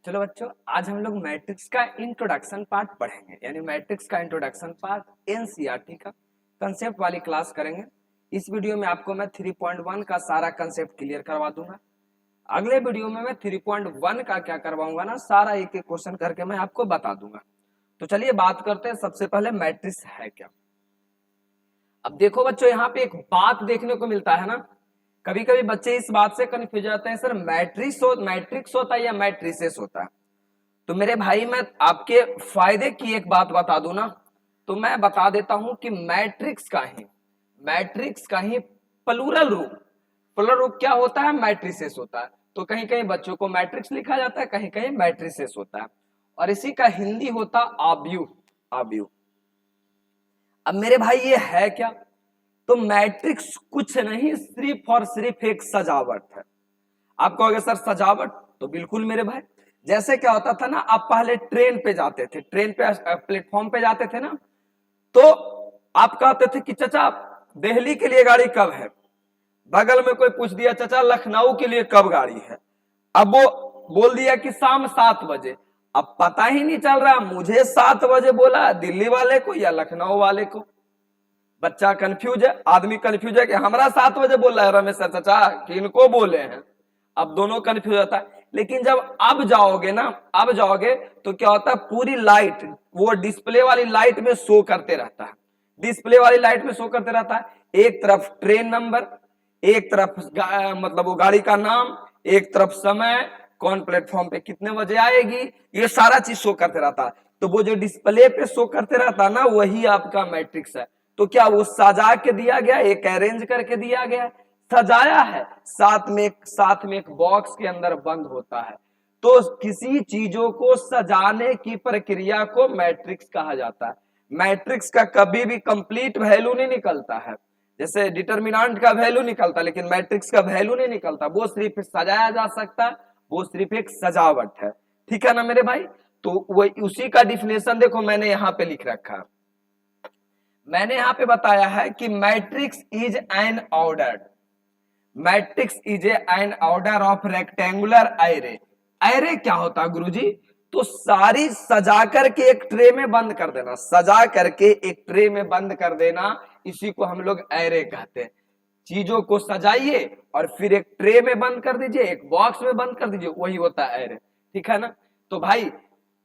चलो बच्चों, आज हम लोग मैट्रिक्स का इंट्रोडक्शन पार्ट पढ़ेंगे, यानी मैट्रिक्स का इंट्रोडक्शन पार्ट एनसीईआरटी का कंसेप्ट वाली क्लास करेंगे। इस वीडियो में आपको मैं 3.1 का सारा कंसेप्ट क्लियर करवा दूंगा। अगले वीडियो में मैं 3.1 का क्या करवाऊंगा ना, सारा एक एक क्वेश्चन करके मैं आपको बता दूंगा। तो चलिए बात करते हैं। सबसे पहले मैट्रिक्स है क्या। अब देखो बच्चों, यहाँ पे एक बात देखने को मिलता है ना, कभी कभी बच्चे इस बात से कंफ्यूज जाते हैं, सर मैट्रिक्स होता है या मैट्रिसेस होता है। तो मेरे भाई, मैं आपके फायदे की एक बात बता दूं ना, तो मैं बता देता हूं कि मैट्रिक्स का ही प्लूरल रूप क्या होता है, मैट्रिसेस होता है। तो कहीं कहीं बच्चों को मैट्रिक्स लिखा जाता है, कहीं कहीं मैट्रिसेस होता है, और इसी का हिंदी होता आव्यूह। अब मेरे भाई ये है क्या, तो मैट्रिक्स कुछ नहीं, सिर्फ और सिर्फ एक सजावट है। आप कहोगे सर सजावट, तो बिल्कुल मेरे भाई। जैसे क्या होता था ना, आप पहले ट्रेन पे जाते थे, ट्रेन पे प्लेटफॉर्म पे जाते थे ना, तो आप कहते थे कि चाचा दिल्ली के लिए गाड़ी कब है। बगल में कोई पूछ दिया चाचा लखनऊ के लिए कब गाड़ी है। अब वो बोल दिया कि शाम 7 बजे। अब पता ही नहीं चल रहा मुझे 7 बजे बोला दिल्ली वाले को या लखनऊ वाले को। बच्चा कंफ्यूज है, आदमी कंफ्यूज है कि हमारा 7 बजे बोल रहा है रमेश सर चाचा कि इनको बोले हैं। अब दोनों कंफ्यूज होता है। लेकिन जब अब जाओगे तो क्या होता है, पूरी लाइट वो डिस्प्ले वाली लाइट में शो करते रहता है। डिस्प्ले वाली लाइट में शो करते रहता है, एक तरफ ट्रेन नंबर, एक तरफ मतलब वो गाड़ी का नाम, एक तरफ समय, कौन प्लेटफॉर्म पे कितने बजे आएगी, ये सारा चीज शो करते रहता है। तो वो जो डिस्प्ले पे शो करते रहता है ना, वही आपका मैट्रिक्स है। तो क्या वो सजा के दिया गया, एक अरेंज करके दिया गया, सजाया है, साथ में एक बॉक्स के अंदर बंद होता है। तो किसी चीजों को सजाने की प्रक्रिया को मैट्रिक्स कहा जाता है। मैट्रिक्स का कभी भी कंप्लीट वैल्यू नहीं निकलता है। जैसे डिटर्मिनेंट का वैल्यू निकलता, लेकिन मैट्रिक्स का वैल्यू नहीं निकलता। वो सिर्फ सजाया जा सकता है, वो सिर्फ एक सजावट है। ठीक है ना मेरे भाई। तो वही उसी का डिफिनेशन देखो मैंने यहाँ पे लिख रखा है। मैंने यहां पे बताया है कि matrix is an order of rectangular array. Array क्या होता है गुरुजी, तो सारी सजा करके एक ट्रे में बंद कर देना, सजा करके एक ट्रे में बंद कर देना, इसी को हम लोग एरे कहते हैं। चीजों को सजाइए और फिर एक ट्रे में बंद कर दीजिए, एक बॉक्स में बंद कर दीजिए, वही होता है एरे। ठीक है ना। तो भाई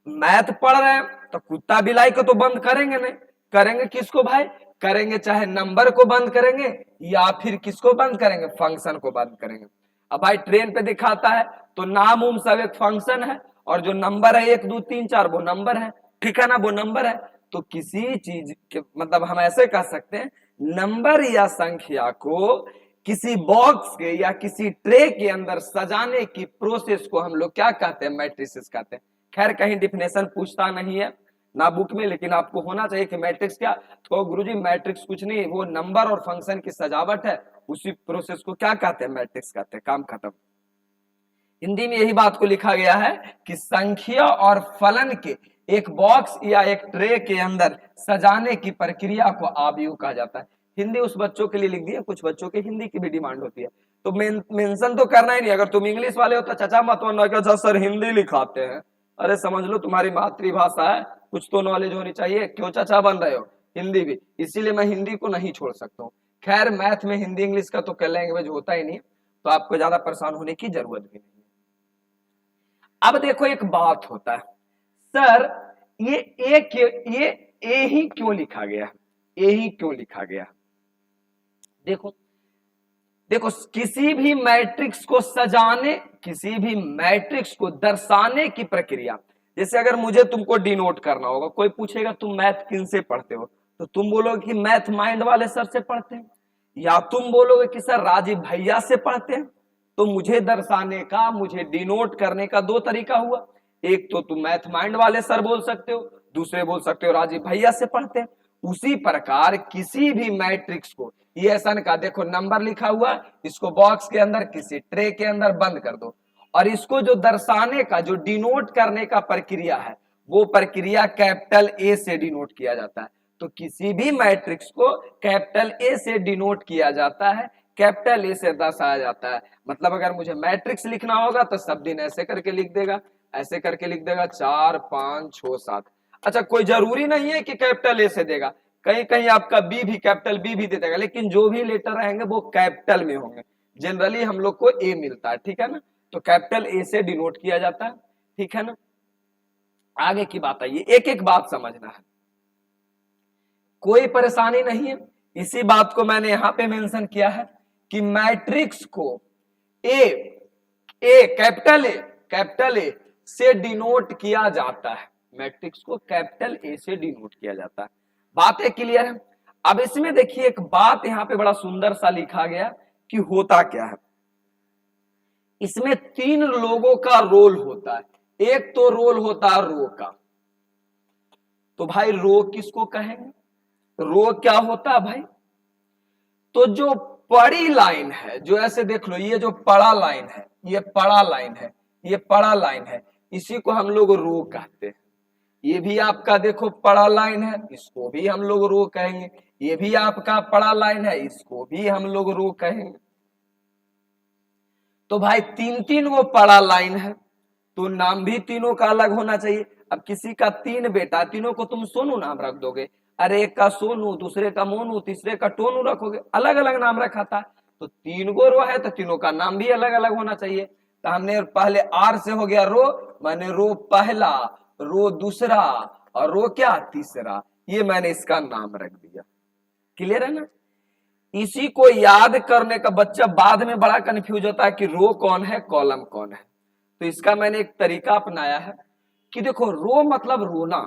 मैथ पढ़ रहे हैं तो कुत्ता बिलाई को तो बंद करेंगे नहीं, करेंगे किसको भाई, करेंगे चाहे नंबर को बंद करेंगे या फिर किसको बंद करेंगे, फंक्शन को बंद करेंगे। अब भाई ट्रेन पे दिखाता है तो नाम उम सब एक फंक्शन है, और जो नंबर है 1 2 3 4 वो नंबर है। ठीक है ना, वो नंबर है। तो किसी चीज के मतलब हम ऐसे कह सकते हैं, नंबर या संख्या को किसी बॉक्स के या किसी ट्रे के अंदर सजाने की प्रोसेस को हम लोग क्या कहते हैं, मैट्रिसेस कहते हैं। खैर कहीं डिफिनेशन पूछता नहीं है ना बुक में, लेकिन आपको होना चाहिए कि मैट्रिक्स क्या। तो गुरुजी मैट्रिक्स कुछ नहीं, वो नंबर और फंक्शन की सजावट है, उसी प्रोसेस को क्या कहते हैं, मैट्रिक्स कहते हैं। काम खत्म। हिंदी में यही बात को लिखा गया है कि संख्या और फलन के एक बॉक्स या एक ट्रे के अंदर सजाने की प्रक्रिया को आव्यूह कहा जाता है। हिंदी उस बच्चों के लिए लिख दिया, कुछ बच्चों के हिंदी की भी डिमांड होती है, तो मेंशन तो करना ही नहीं। अगर तुम इंग्लिश वाले हो तो चाचा मत वरना सर हिंदी लिखाते हैं। अरे समझ लो तुम्हारी मातृभाषा है, कुछ तो नॉलेज होनी चाहिए। क्यों चाचा बन रहे हो, हिंदी भी, इसीलिए मैं हिंदी को नहीं छोड़ सकता हूँ। खैर मैथ में हिंदी इंग्लिश का तो लैंग्वेज होता ही नहीं, तो आपको ज्यादा परेशान होने की जरूरत भी नहीं। अब देखो एक बात होता है, सर ये ए ही क्यों लिखा गया, ए ही क्यों लिखा गया। देखो देखो किसी भी मैट्रिक्स को सजाने, किसी भी मैट्रिक्स को दर्शाने की प्रक्रिया, जैसे अगर मुझे तुमको डिनोट करना होगा, कोई पूछेगा तुम मैथ किन से पढ़ते हो, तो तुम बोलोगे कि मैथ माइंड वाले सर से पढ़ते हैं, या तुम बोलोगे कि सर राजीव भैया से पढ़ते हैं। तो मुझे दर्शाने का, मुझे डिनोट करने का दो तरीका हुआ। एक तो तुम मैथ माइंड वाले सर बोल सकते हो, दूसरे बोल सकते हो राजीव भैया से पढ़ते हैं। उसी प्रकार किसी भी मैट्रिक्स को, ये ऐसा का देखो नंबर लिखा हुआ, इसको बॉक्स के अंदर किसी ट्रे के अंदर बंद कर दो, और इसको जो दर्शाने का, जो डिनोट करने का प्रक्रिया है, वो प्रक्रिया कैपिटल ए से डिनोट किया जाता है। तो किसी भी मैट्रिक्स को कैपिटल ए से डिनोट किया जाता है, कैपिटल ए से दर्शाया जाता है। मतलब अगर मुझे मैट्रिक्स लिखना होगा तो सब दिन ऐसे करके लिख देगा, ऐसे करके लिख देगा 4 5 6 7। अच्छा, कोई जरूरी नहीं है कि कैपिटल ए से देगा, कहीं कहीं आपका बी भी कैपिटल बी भी दे देगा, लेकिन जो भी लेटर रहेंगे वो कैपिटल में होंगे। जनरली हम लोग को ए मिलता है, ठीक है ना, तो कैपिटल ए से डिनोट किया जाता है, ठीक है ना। आगे की बात आइए, एक एक बात समझना है, कोई परेशानी नहीं है। इसी बात को मैंने यहां पे मेंशन किया है कि मैट्रिक्स को ए कैपिटल ए से डिनोट किया जाता है, मैट्रिक्स को कैपिटल ए से डिनोट किया जाता है। बातें क्लियर है। अब इसमें देखिए एक बात यहां पे बड़ा सुंदर सा लिखा गया कि होता क्या है, इसमें 3 लोगों का रोल होता है। एक तो रोल होता है रो का, तो भाई रो किसको कहेंगे, रो क्या होता है भाई, तो जो पड़ी लाइन है, जो ऐसे देख लो, ये जो पड़ा लाइन है, ये पड़ा लाइन है, ये पड़ा लाइन है, इसी को हम लोग रो कहते हैं। ये भी आपका देखो पड़ा लाइन है, इसको भी हम लोग रो कहेंगे। ये भी आपका पड़ा लाइन है, इसको भी हम लोग रो कहेंगे। तो भाई 3 वो पड़ा लाइन है, तो नाम भी तीनों का अलग होना चाहिए। अब किसी का 3 बेटा, तीनों को तुम सोनू नाम रख दोगे, अरे एक का सोनू, दूसरे का मोनू, तीसरे का टोनू रखोगे, अलग अलग नाम रखा था। तो 3 गो रो है तो तीनों का नाम भी अलग अलग होना चाहिए। तो हमने पहले आर से हो गया रो, मैंने रो पहला, रो दूसरा और रो क्या तीसरा, ये मैंने इसका नाम रख दिया। क्लियर है ना। इसी को याद करने का बच्चा बाद में बड़ा कंफ्यूज होता है कि रो कौन है कॉलम कौन है। तो इसका मैंने एक तरीका अपनाया है कि देखो रो मतलब रोना,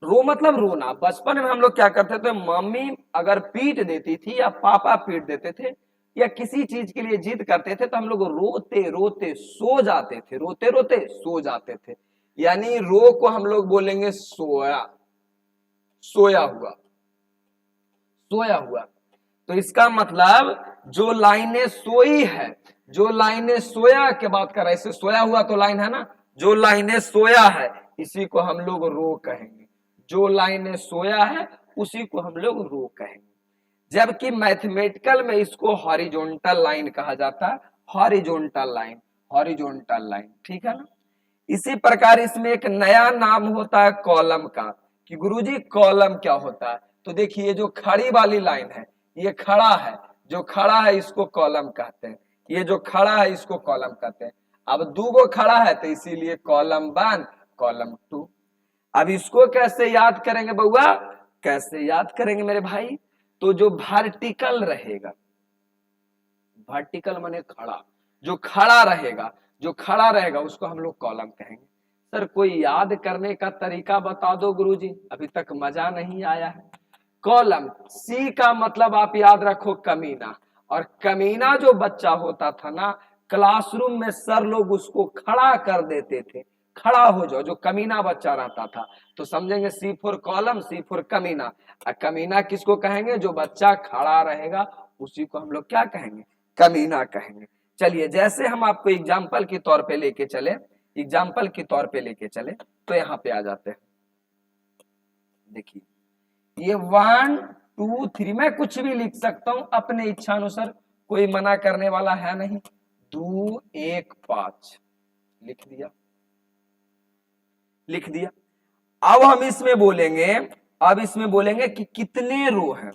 रो मतलब रोना। बचपन में हम लोग क्या करते थे, मम्मी अगर पीट देती थी या पापा पीट देते थे या किसी चीज के लिए जिद करते थे तो हम लोग रोते रोते सो जाते थे, रोते रोते सो जाते थे। यानी रो को हम लोग बोलेंगे सोया, सोया हुआ, सोया हुआ। तो इसका मतलब जो लाइनें सोई है, जो लाइनें सोया के बात कर रहे हैं, सोया हुआ तो लाइन है ना, जो लाइनें सोया है इसी को हम लोग रो कहेंगे, जो लाइनें सोया है उसी को हम लोग रो कहेंगे। जबकि मैथमेटिकल में इसको हॉरिजॉन्टल लाइन कहा जाता है, हॉरिजॉन्टल लाइन, हॉरिजॉन्टल लाइन, ठीक है ना। इसी प्रकार इसमें एक नया नाम होता है कॉलम का, कि गुरुजी कॉलम क्या होता है। तो देखिए जो खड़ी वाली लाइन है, ये खड़ा है, जो खड़ा है इसको कॉलम कहते हैं, ये जो खड़ा है इसको कॉलम कहते हैं। अब 2 गो खड़ा है तो इसीलिए कॉलम 1 कॉलम 2। अब इसको कैसे याद करेंगे बउआ, कैसे याद करेंगे मेरे भाई, तो जो वर्टिकल रहेगा, वर्टिकल माने खड़ा, जो खड़ा रहेगा, जो खड़ा रहेगा उसको हम लोग कॉलम कहेंगे। सर कोई याद करने का तरीका बता दो गुरुजी, अभी तक मजा नहीं आया है। कॉलम सी का मतलब आप याद रखो कमीना, और कमीना जो बच्चा होता था ना क्लासरूम में सर लोग उसको खड़ा कर देते थे, खड़ा हो जाओ, जो कमीना बच्चा रहता था। तो समझेंगे सी फॉर कॉलम, सी फॉर कमीना। कमीना किसको कहेंगे, जो बच्चा खड़ा रहेगा उसी को हम लोग क्या कहेंगे, कमीना कहेंगे। चलिए जैसे हम आपको एग्जाम्पल के तौर पे लेके चले, एग्जाम्पल के तौर पे लेके चले तो यहाँ पे आ जाते हैं। देखिए ये 1 2 3 मैं कुछ भी लिख सकता हूं अपने इच्छा अनुसार, कोई मना करने वाला है नहीं। 2 1 5 लिख दिया, लिख दिया। अब हम इसमें बोलेंगे, अब इसमें बोलेंगे कि कितने रो है,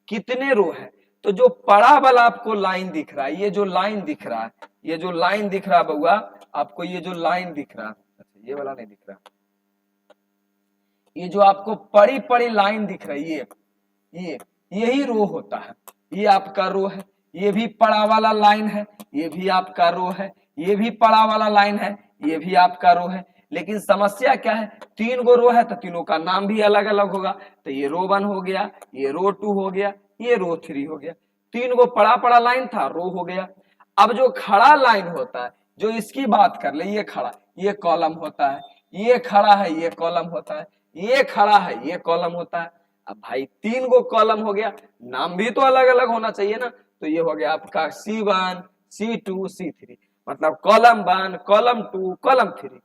कितने रो है। तो जो पड़ा वाला आपको लाइन दिख रहा है, ये जो लाइन दिख रहा है, ये जो लाइन दिख रहा है बउआ आपको, ये जो लाइन दिख रहा है, अच्छा ये वाला नहीं दिख रहा, ये जो आपको पड़ी पड़ी लाइन दिख रही है, ये यही रो होता है, ये आपका रो है। ये भी पड़ा वाला लाइन है, ये भी आपका रो है। ये भी पड़ा वाला लाइन है, ये भी आपका रो है। लेकिन समस्या क्या है, 3 गो रो है तो तीनों का नाम भी अलग अलग होगा। तो ये रो 1 हो गया, ये रो 2 हो गया, ये रो 3 हो गया। 3 गो पड़ा पड़ा लाइन था, रो हो गया। अब जो खड़ा लाइन होता है, जो इसकी बात कर ले, ये खड़ा, ये कॉलम होता है, ये खड़ा है, ये कॉलम होता है, ये खड़ा है, ये कॉलम होता है। अब भाई 3 गो कॉलम हो गया, नाम भी तो अलग अलग होना चाहिए ना। तो ये हो गया आपका C1 C2 C3, मतलब कॉलम 1 कॉलम 2 कॉलम 3,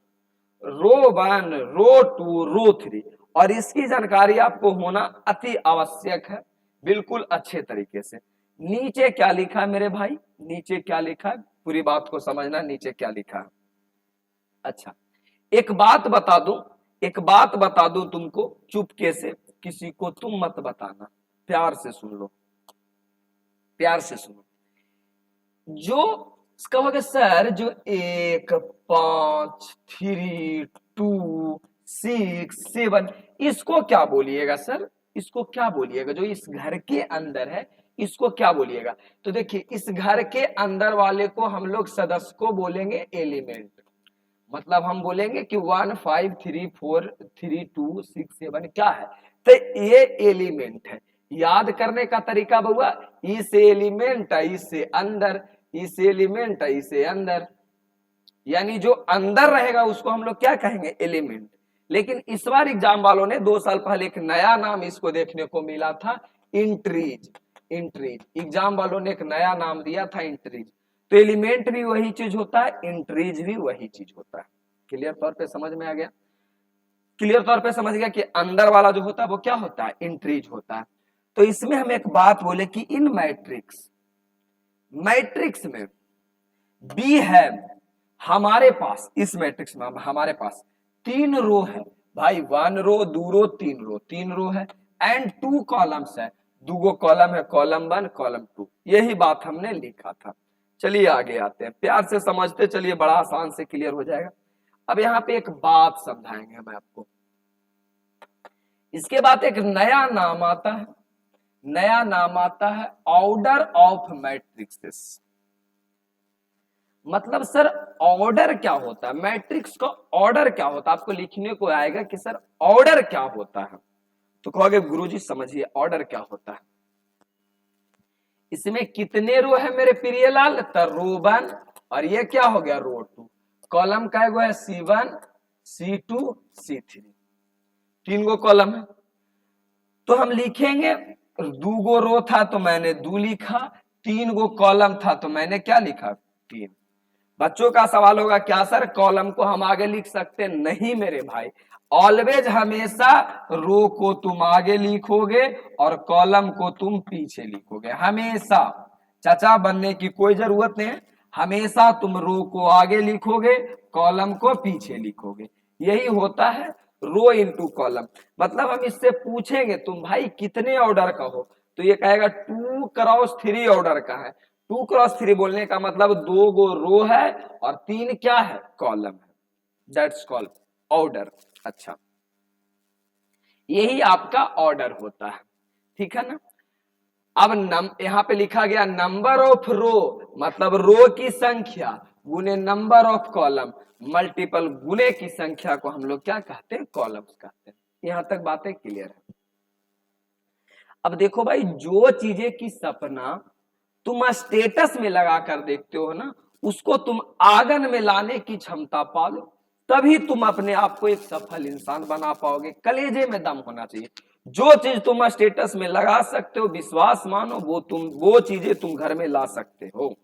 रो 1 रो 2 रो 3। और इसकी जानकारी आपको होना अति आवश्यक है, बिल्कुल अच्छे तरीके से। नीचे क्या लिखा है मेरे भाई, नीचे क्या लिखा है, पूरी बात को समझना, नीचे क्या लिखा है। अच्छा एक बात बता दूं, एक बात बता दूं तुमको चुपके से, किसी को तुम मत बताना, प्यार से सुन लो, प्यार से सुनो। जो कहोगे सर जो 1 5 3 2 6 7 इसको क्या बोलिएगा सर, इसको क्या बोलिएगा, जो इस घर के अंदर है इसको क्या बोलिएगा? तो देखिए इस घर के अंदर वाले को हम लोग सदस्य को बोलेंगे एलिमेंट, मतलब हम बोलेंगे कि 1 5 3 4 3 2 6 7 क्या है, तो ये एलिमेंट है। याद करने का तरीका बउआ, इस एलिमेंट इसे अंदर, इस एलिमेंट इसे अंदर, यानी जो अंदर रहेगा उसको हम लोग क्या कहेंगे, एलिमेंट। लेकिन इस बार एग्जाम वालों ने 2 साल पहले एक नया नाम इसको देखने को मिला था, इंट्रीज। इंट्रीज एग्जाम वालों ने एक नया नाम दिया था, इंट्रीज। तो एलिमेंट भी वही चीज होता है, इंट्रीज भी वही चीज होता है। क्लियर तौर पे समझ में आ गया? क्लियर तौर पे समझ गया कि अंदर वाला जो होता है वो क्या होता है, इंट्रीज होता है। तो इसमें हम एक बात बोले कि इन मैट्रिक्स, मैट्रिक्स में बी है हमारे पास, इस मैट्रिक्स में हमारे पास 3 रो है भाई, 1 रो 2 रो 3 रो, 3 रो है एंड 2 कॉलम्स है, 2 कॉलम है, कॉलम 1 कॉलम 2, यही बात हमने लिखा था। चलिए आगे आते हैं, प्यार से समझते चलिए, बड़ा आसान से क्लियर हो जाएगा। अब यहाँ पे एक बात समझाएंगे हम आपको, इसके बाद एक नया नाम आता है, नया नाम आता है ऑर्डर ऑफ मैट्रिक्सेस। मतलब सर ऑर्डर क्या होता है, मैट्रिक्स का ऑर्डर क्या होता है, आपको लिखने को आएगा कि सर ऑर्डर क्या होता है, तो कहोगे गुरुजी समझिए ऑर्डर क्या होता है। इसमें कितने रो है मेरे प्रिय लाल, तो रो 1 और ये क्या हो गया रो 2, कॉलम का है C1 C2 C3, 3 गो कॉलम है। तो हम लिखेंगे 2 गो रो था तो मैंने 2 लिखा, 3 गो कॉलम था तो मैंने क्या लिखा 3। बच्चों का सवाल होगा क्या सर कॉलम को हम आगे लिख सकते? नहीं मेरे भाई, ऑलवेज हमेशा रो को तुम आगे लिखोगे और कॉलम को तुम पीछे लिखोगे, हमेशा। चाचा बनने की कोई जरूरत नहीं है, हमेशा तुम रो को आगे लिखोगे, कॉलम को पीछे लिखोगे, यही होता है रो इनटू कॉलम। मतलब हम इससे पूछेंगे तुम भाई कितने ऑर्डर का हो, तो ये कहेगा 2 क्रॉस 3 ऑर्डर का है। 2 क्रॉस 3 बोलने का मतलब 2 गो रो है और 3 क्या है, कॉलम है, दैट्स कॉल्ड ऑर्डर। अच्छा, यही आपका ऑर्डर होता है, ठीक है ना। अब यहां पे लिखा गया नंबर ऑफ रो, मतलब रो की संख्या गुने नंबर ऑफ कॉलम, मल्टीपल गुने की संख्या को हम लोग क्या कहते हैं, कॉलम्स कहते हैं। यहां तक बातें क्लियर है। अब देखो भाई, जो चीजें की सपना तुम स्टेटस में लगा कर देखते हो ना, उसको तुम आंगन में लाने की क्षमता पालो, तभी तुम अपने आप को एक सफल इंसान बना पाओगे। कलेजे में दम होना चाहिए। जो चीज तुम स्टेटस में लगा सकते हो, विश्वास मानो, वो चीजें तुम घर में ला सकते हो।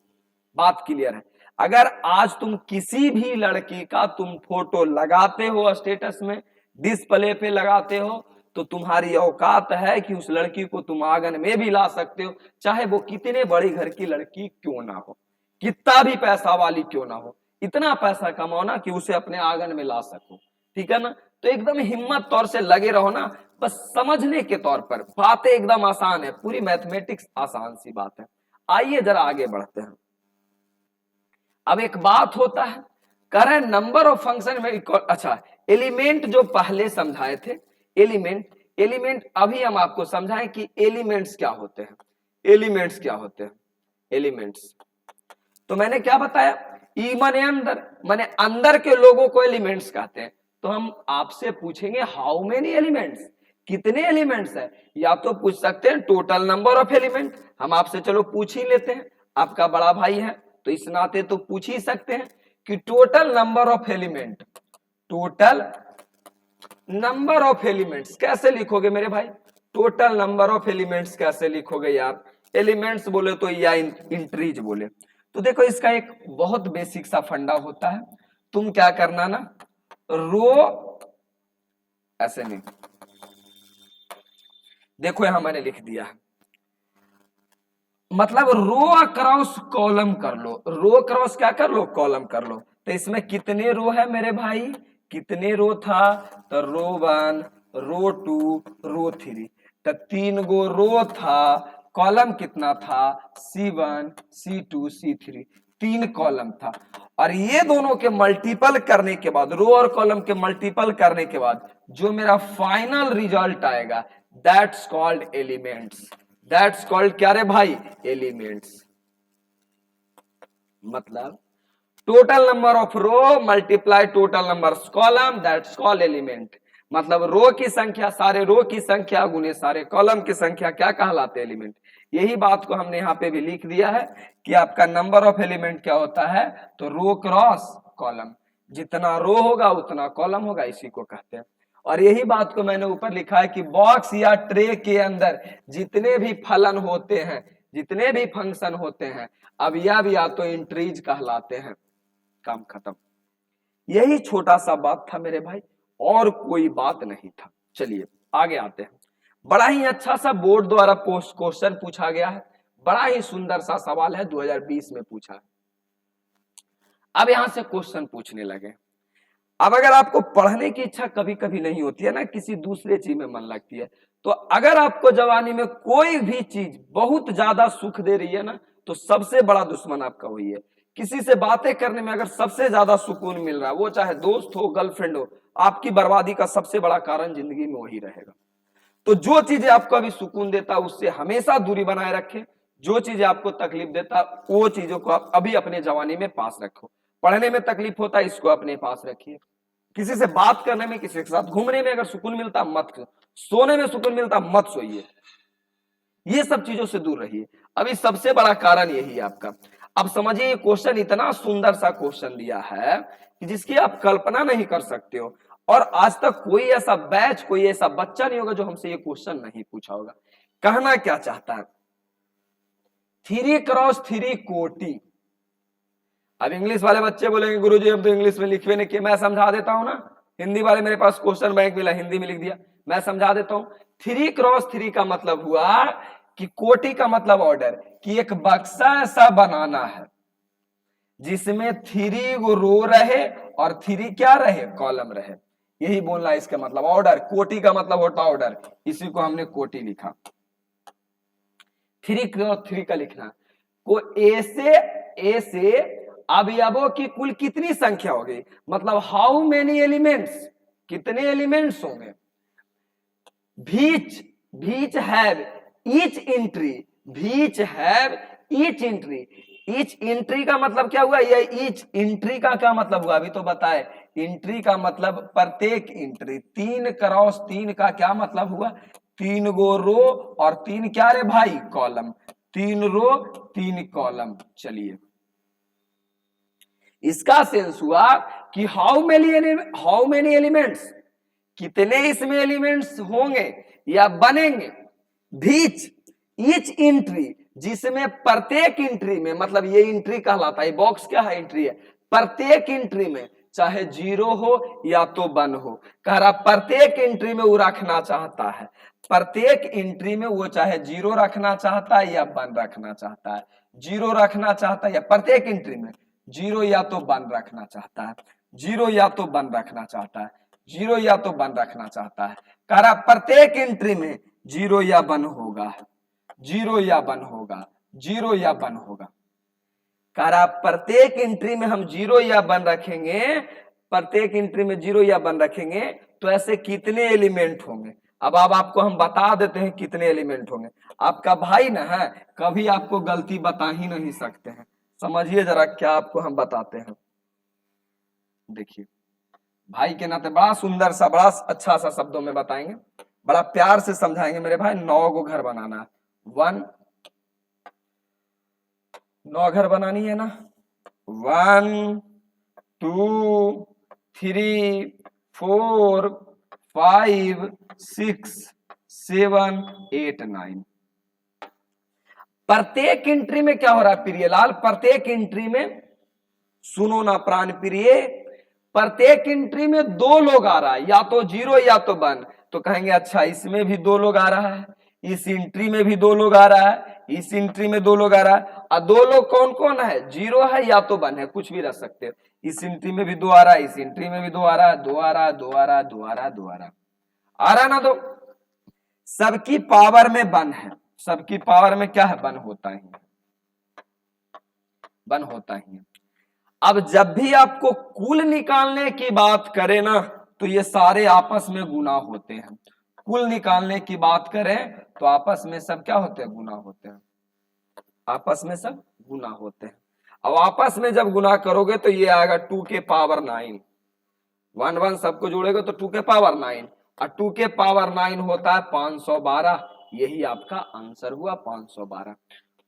बात क्लियर है? अगर आज तुम किसी भी लड़की का तुम फोटो लगाते हो स्टेटस में, डिस्प्ले पे लगाते हो, तो तुम्हारी औकात है कि उस लड़की को तुम आंगन में भी ला सकते हो, चाहे वो कितने बड़े घर की लड़की क्यों ना हो, कितना भी पैसा वाली क्यों ना हो। इतना पैसा कमाओ कि उसे अपने आंगन में ला सको, ठीक है ना। तो एकदम हिम्मत तौर से लगे रहो ना, बस समझने के तौर पर बातें एकदम आसान है, पूरी मैथमेटिक्स आसान सी बात है। आइए जरा आगे बढ़ते हैं। अब एक बात होता है, कह रहे नंबर ऑफ फंक्शन में अच्छा, एलिमेंट जो पहले समझाए थे, एलिमेंट अभी हम आपको समझाएं कि एलिमेंट्स क्या होते हैं। एलिमेंट्स क्या होते हैं? एलिमेंट्स तो मैंने क्या बताया, ई माने अंदर, माने अंदर के लोगों को एलिमेंट्स कहते हैं। तो हम आपसे पूछेंगे हाउ मेनी एलिमेंट्स, कितने एलिमेंट्स है, या तो पूछ सकते हैं टोटल नंबर ऑफ एलिमेंट। हम आपसे चलो पूछ ही लेते हैं, आपका बड़ा भाई है तो इस नाते तो पूछ ही सकते हैं कि total number of element, total number of elements कैसे लिखोगे मेरे भाई? टोटल नंबर ऑफ एलिमेंट्स कैसे लिखोगे यार? एलिमेंट्स बोले तो या इंट्रीज बोले तो देखो इसका एक बहुत बेसिक सा फंडा होता है। तुम क्या करना ना, रो ऐसे नहीं, देखो यहां मैंने लिख दिया, मतलब रो अक्रॉस कॉलम कर लो, रो क्रॉस क्या कर लो, कॉलम कर लो। तो इसमें कितने रो है मेरे भाई? कितने रो था, तो रो 1, रो 2, रो 3, तो 3 गो रो था, कॉलम कितना था, C1, C2, C3, 3 कॉलम था। और ये दोनों के मल्टीपल करने के बाद, रो और कॉलम के मल्टीपल करने के बाद जो मेरा फाइनल रिजल्ट आएगा, that's called elements. That's called क्या रे भाई, एलिमेंट्स। मतलब total number of row multiply total number of column, that's called element. मतलब रो की संख्या, सारे रो की संख्या गुने सारे कॉलम की संख्या क्या कहलाते हैं, एलिमेंट। यही बात को हमने यहाँ पे भी लिख दिया है कि आपका नंबर ऑफ एलिमेंट क्या होता है, तो रो क्रॉस कॉलम, जितना रो होगा उतना कॉलम होगा, इसी को कहते हैं। और यही बात को मैंने ऊपर लिखा है कि बॉक्स या ट्रे के अंदर जितने भी फलन होते हैं, जितने भी फंक्शन होते हैं, अब या तो इंट्रीज कहलाते हैं। काम खत्म। यही छोटा सा बात था मेरे भाई, और कोई बात नहीं था। चलिए आगे आते हैं। बड़ा ही अच्छा सा बोर्ड द्वारा पोस्ट क्वेश्चन पूछा गया है, बड़ा ही सुंदर सा सवाल है, 2020 में पूछा है। अब यहां से क्वेश्चन पूछने लगे। अब अगर आपको पढ़ने की इच्छा कभी कभी नहीं होती है ना, किसी दूसरे चीज में मन लगती है, तो अगर आपको जवानी में कोई भी चीज बहुत ज्यादा सुख दे रही है ना, तो सबसे बड़ा दुश्मन आपका वही है। किसी से बातें करने में अगर सबसे ज्यादा सुकून मिल रहा है, वो चाहे दोस्त हो, गर्लफ्रेंड हो, आपकी बर्बादी का सबसे बड़ा कारण जिंदगी में वही रहेगा। तो जो चीजें आपको अभी सुकून देता है उससे हमेशा दूरी बनाए रखें। जो चीजें आपको तकलीफ देता वो चीजों को आप अभी अपने जवानी में पास रखो। पढ़ने में तकलीफ होता है, इसको अपने पास रखिए। किसी से बात करने में, किसी के साथ घूमने में अगर सुकून मिलता मत, सोने में सुकून मिलता मत सोइए। ये सब चीजों से दूर रहिए। अभी सबसे बड़ा कारण यही है आपका। अब समझिए, ये क्वेश्चन इतना सुंदर सा क्वेश्चन दिया है कि जिसकी आप कल्पना नहीं कर सकते हो, और आज तक कोई ऐसा बैच, कोई ऐसा बच्चा नहीं होगा जो हमसे ये क्वेश्चन नहीं पूछा होगा। कहना क्या चाहता है, 3x3 कोटि। अब इंग्लिश वाले बच्चे बोलेंगे गुरुजी हम तो इंग्लिश में लिखवे नहीं किए, मैं समझा देता हूं ना। हिंदी वाले, मेरे पास क्वेश्चन बैंक मिला, हिंदी में लिख दिया, मैं समझा देता हूं। 3x3 का मतलब हुआ कि कोटि का मतलब ऑर्डर, कि एक बक्सा ऐसा बनाना है जिसमें 3 गो रो रहे और 3 क्या रहे, कॉलम रहे। यही बोलना है इसका मतलब, ऑर्डर। कोटि का मतलब होता ऑर्डर, इसी को हमने कोटि लिखा। 3x3 का लिखना को ए से अवयवों की कुल कितनी संख्या होगी, मतलब हाउ मेनी एलिमेंट्स, कितने एलिमेंट्स होंगे। Which have each entry, which have each entry. Each entry का मतलब क्या हुआ, ये ईच एंट्री का क्या मतलब हुआ, अभी तो बताए। एंट्री का मतलब प्रत्येक एंट्री। 3x3 का क्या मतलब हुआ, 3 गो रो और 3 क्या रे भाई, कॉलम। 3 रो 3 कॉलम। चलिए, इसका सेंस हुआ कि हाउ मेनी एलिमेंट्स, कितने इसमें एलिमेंट्स होंगे या बनेंगे। भीच ईच एंट्री, जिसमें प्रत्येक एंट्री में, मतलब ये एंट्री कहलाता है, बॉक्स क्या है, एंट्री है। प्रत्येक एंट्री में चाहे 0 हो या तो 1 हो, कह रहा प्रत्येक एंट्री में वो रखना चाहता है। प्रत्येक एंट्री में वो चाहे 0 रखना चाहता है या 1 रखना चाहता है। 0 रखना चाहता है, या प्रत्येक एंट्री में 0 या तो 1 रखना चाहता है, 0 या तो 1 रखना चाहता है, 0 या तो 1 रखना चाहता है। कह रहा प्रत्येक एंट्री में 0 या 1 होगा, 0 या 1 होगा, 0 या 1 होगा। कह रहा प्रत्येक एंट्री में हम 0 या 1 रखेंगे, प्रत्येक एंट्री में 0 या 1 रखेंगे, तो ऐसे कितने एलिमेंट होंगे। अब आपको हम बता देते हैं कितने एलिमेंट होंगे। आपका भाई ना है, कभी आपको गलती बता ही नहीं सकते हैं। समझिए जरा क्या आपको हम बताते हैं। देखिए, भाई के नाते बड़ा सुंदर सा, बड़ा अच्छा सा शब्दों में बताएंगे, बड़ा प्यार से समझाएंगे मेरे भाई। 9 गो घर बनाना, 9 घर बनानी है ना। 1 2 3 4 5 6 7 8 9। प्रत्येक एंट्री में क्या हो रहा है प्रियलाल, प्रत्येक एंट्री में, सुनो ना प्राण प्रिय, प्रत्येक एंट्री में 2 लोग आ रहा है, या तो 0 या तो 1। तो कहेंगे अच्छा इसमें भी 2 लोग आ रहा है, इस एंट्री में भी 2 लोग आ रहा है, इस एंट्री में 2 लोग आ रहा है, और 2 लोग कौन कौन है, 0 है या तो 1 है, कुछ भी रख सकते हो। इस एंट्री में भी 2 आ रहा है, इस एंट्री में भी 2 आ रहा है, 2 आ रहा है, 2 आ रहा है, 2 आ रहा है, 2 आ रहा है, आ रहा है ना। तो सबकी पावर में 1 है, सबकी पावर में क्या है, 1 होता ही, 1 होता ही। अब जब भी आपको कुल निकालने की बात करें ना, तो ये सारे आपस में गुना होते हैं। कुल निकालने की बात करें तो आपस में सब क्या होते हैं, गुना होते हैं, आपस में सब गुना होते हैं। अब आपस में जब गुना करोगे तो ये आएगा 2 के पावर 9, 1 1 सबको जोड़ेगा तो 2 के पावर 9, और 2 के पावर 9 होता है 512। यही आपका आंसर हुआ 512।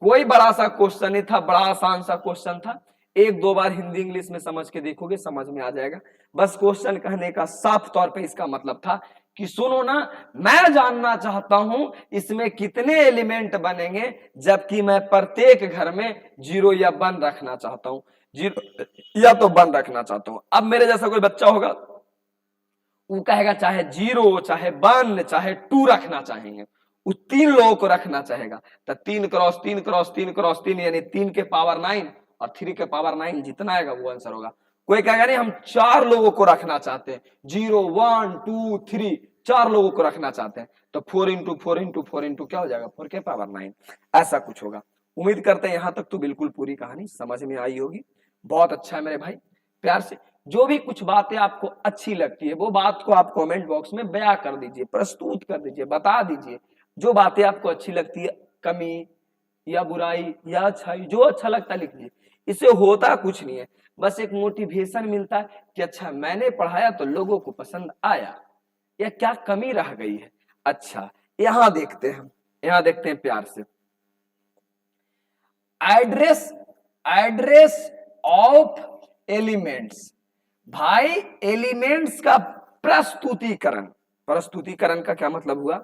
कोई बड़ा सा क्वेश्चन नहीं था, बड़ा आसान सा क्वेश्चन था। 1-2 बार हिंदी इंग्लिश में समझ के देखोगे, समझ में आ जाएगा। बस क्वेश्चन कहने का साफ तौर पे इसका मतलब था कि सुनो ना, मैं जानना चाहता हूं इसमें कितने एलिमेंट बनेंगे, जबकि मैं प्रत्येक घर में 0 या 1 रखना चाहता हूं, 0 या तो 1 रखना चाहता हूं। अब मेरे जैसा कोई बच्चा होगा, वो कहेगा चाहे 0 चाहे 1 चाहे 2 रखना चाहेंगे, वो 3 लोगों को रखना चाहेगा। तो 3 क्रॉस 3 क्रॉस 3 क्रॉस 3 यानी 3 के पावर 9 और 3 के पावर 9 जितना आएगा वो आंसर होगा। कोई कहेगा नहीं हम 4 लोगों को रखना चाहते हैं, 0 1 2 3 4 लोगों को रखना चाहते हैं, तो 4 इंटू 4 इंटू 4 इंटू क्या हो जाएगा, 4 के पावर 9, ऐसा कुछ होगा। उम्मीद करते हैं यहां तक तो बिल्कुल पूरी कहानी समझ में आई होगी। बहुत अच्छा है मेरे भाई, प्यार से जो भी कुछ बातें आपको अच्छी लगती है वो बात को आप कमेंट बॉक्स में बयां कर दीजिए, प्रस्तुत कर दीजिए, बता दीजिए। जो बातें आपको अच्छी लगती है, कमी या बुराई या अच्छाई, जो अच्छा लगता है लिख दीजिए। इससे होता कुछ नहीं है, बस एक मोटिवेशन मिलता है कि अच्छा मैंने पढ़ाया तो लोगों को पसंद आया, या क्या कमी रह गई है। अच्छा यहां देखते हैं, यहां देखते हैं प्यार से, एड्रेस, एड्रेस ऑफ एलिमेंट्स। भाई एलिमेंट्स का प्रस्तुतिकरण, प्रस्तुतिकरण का क्या मतलब हुआ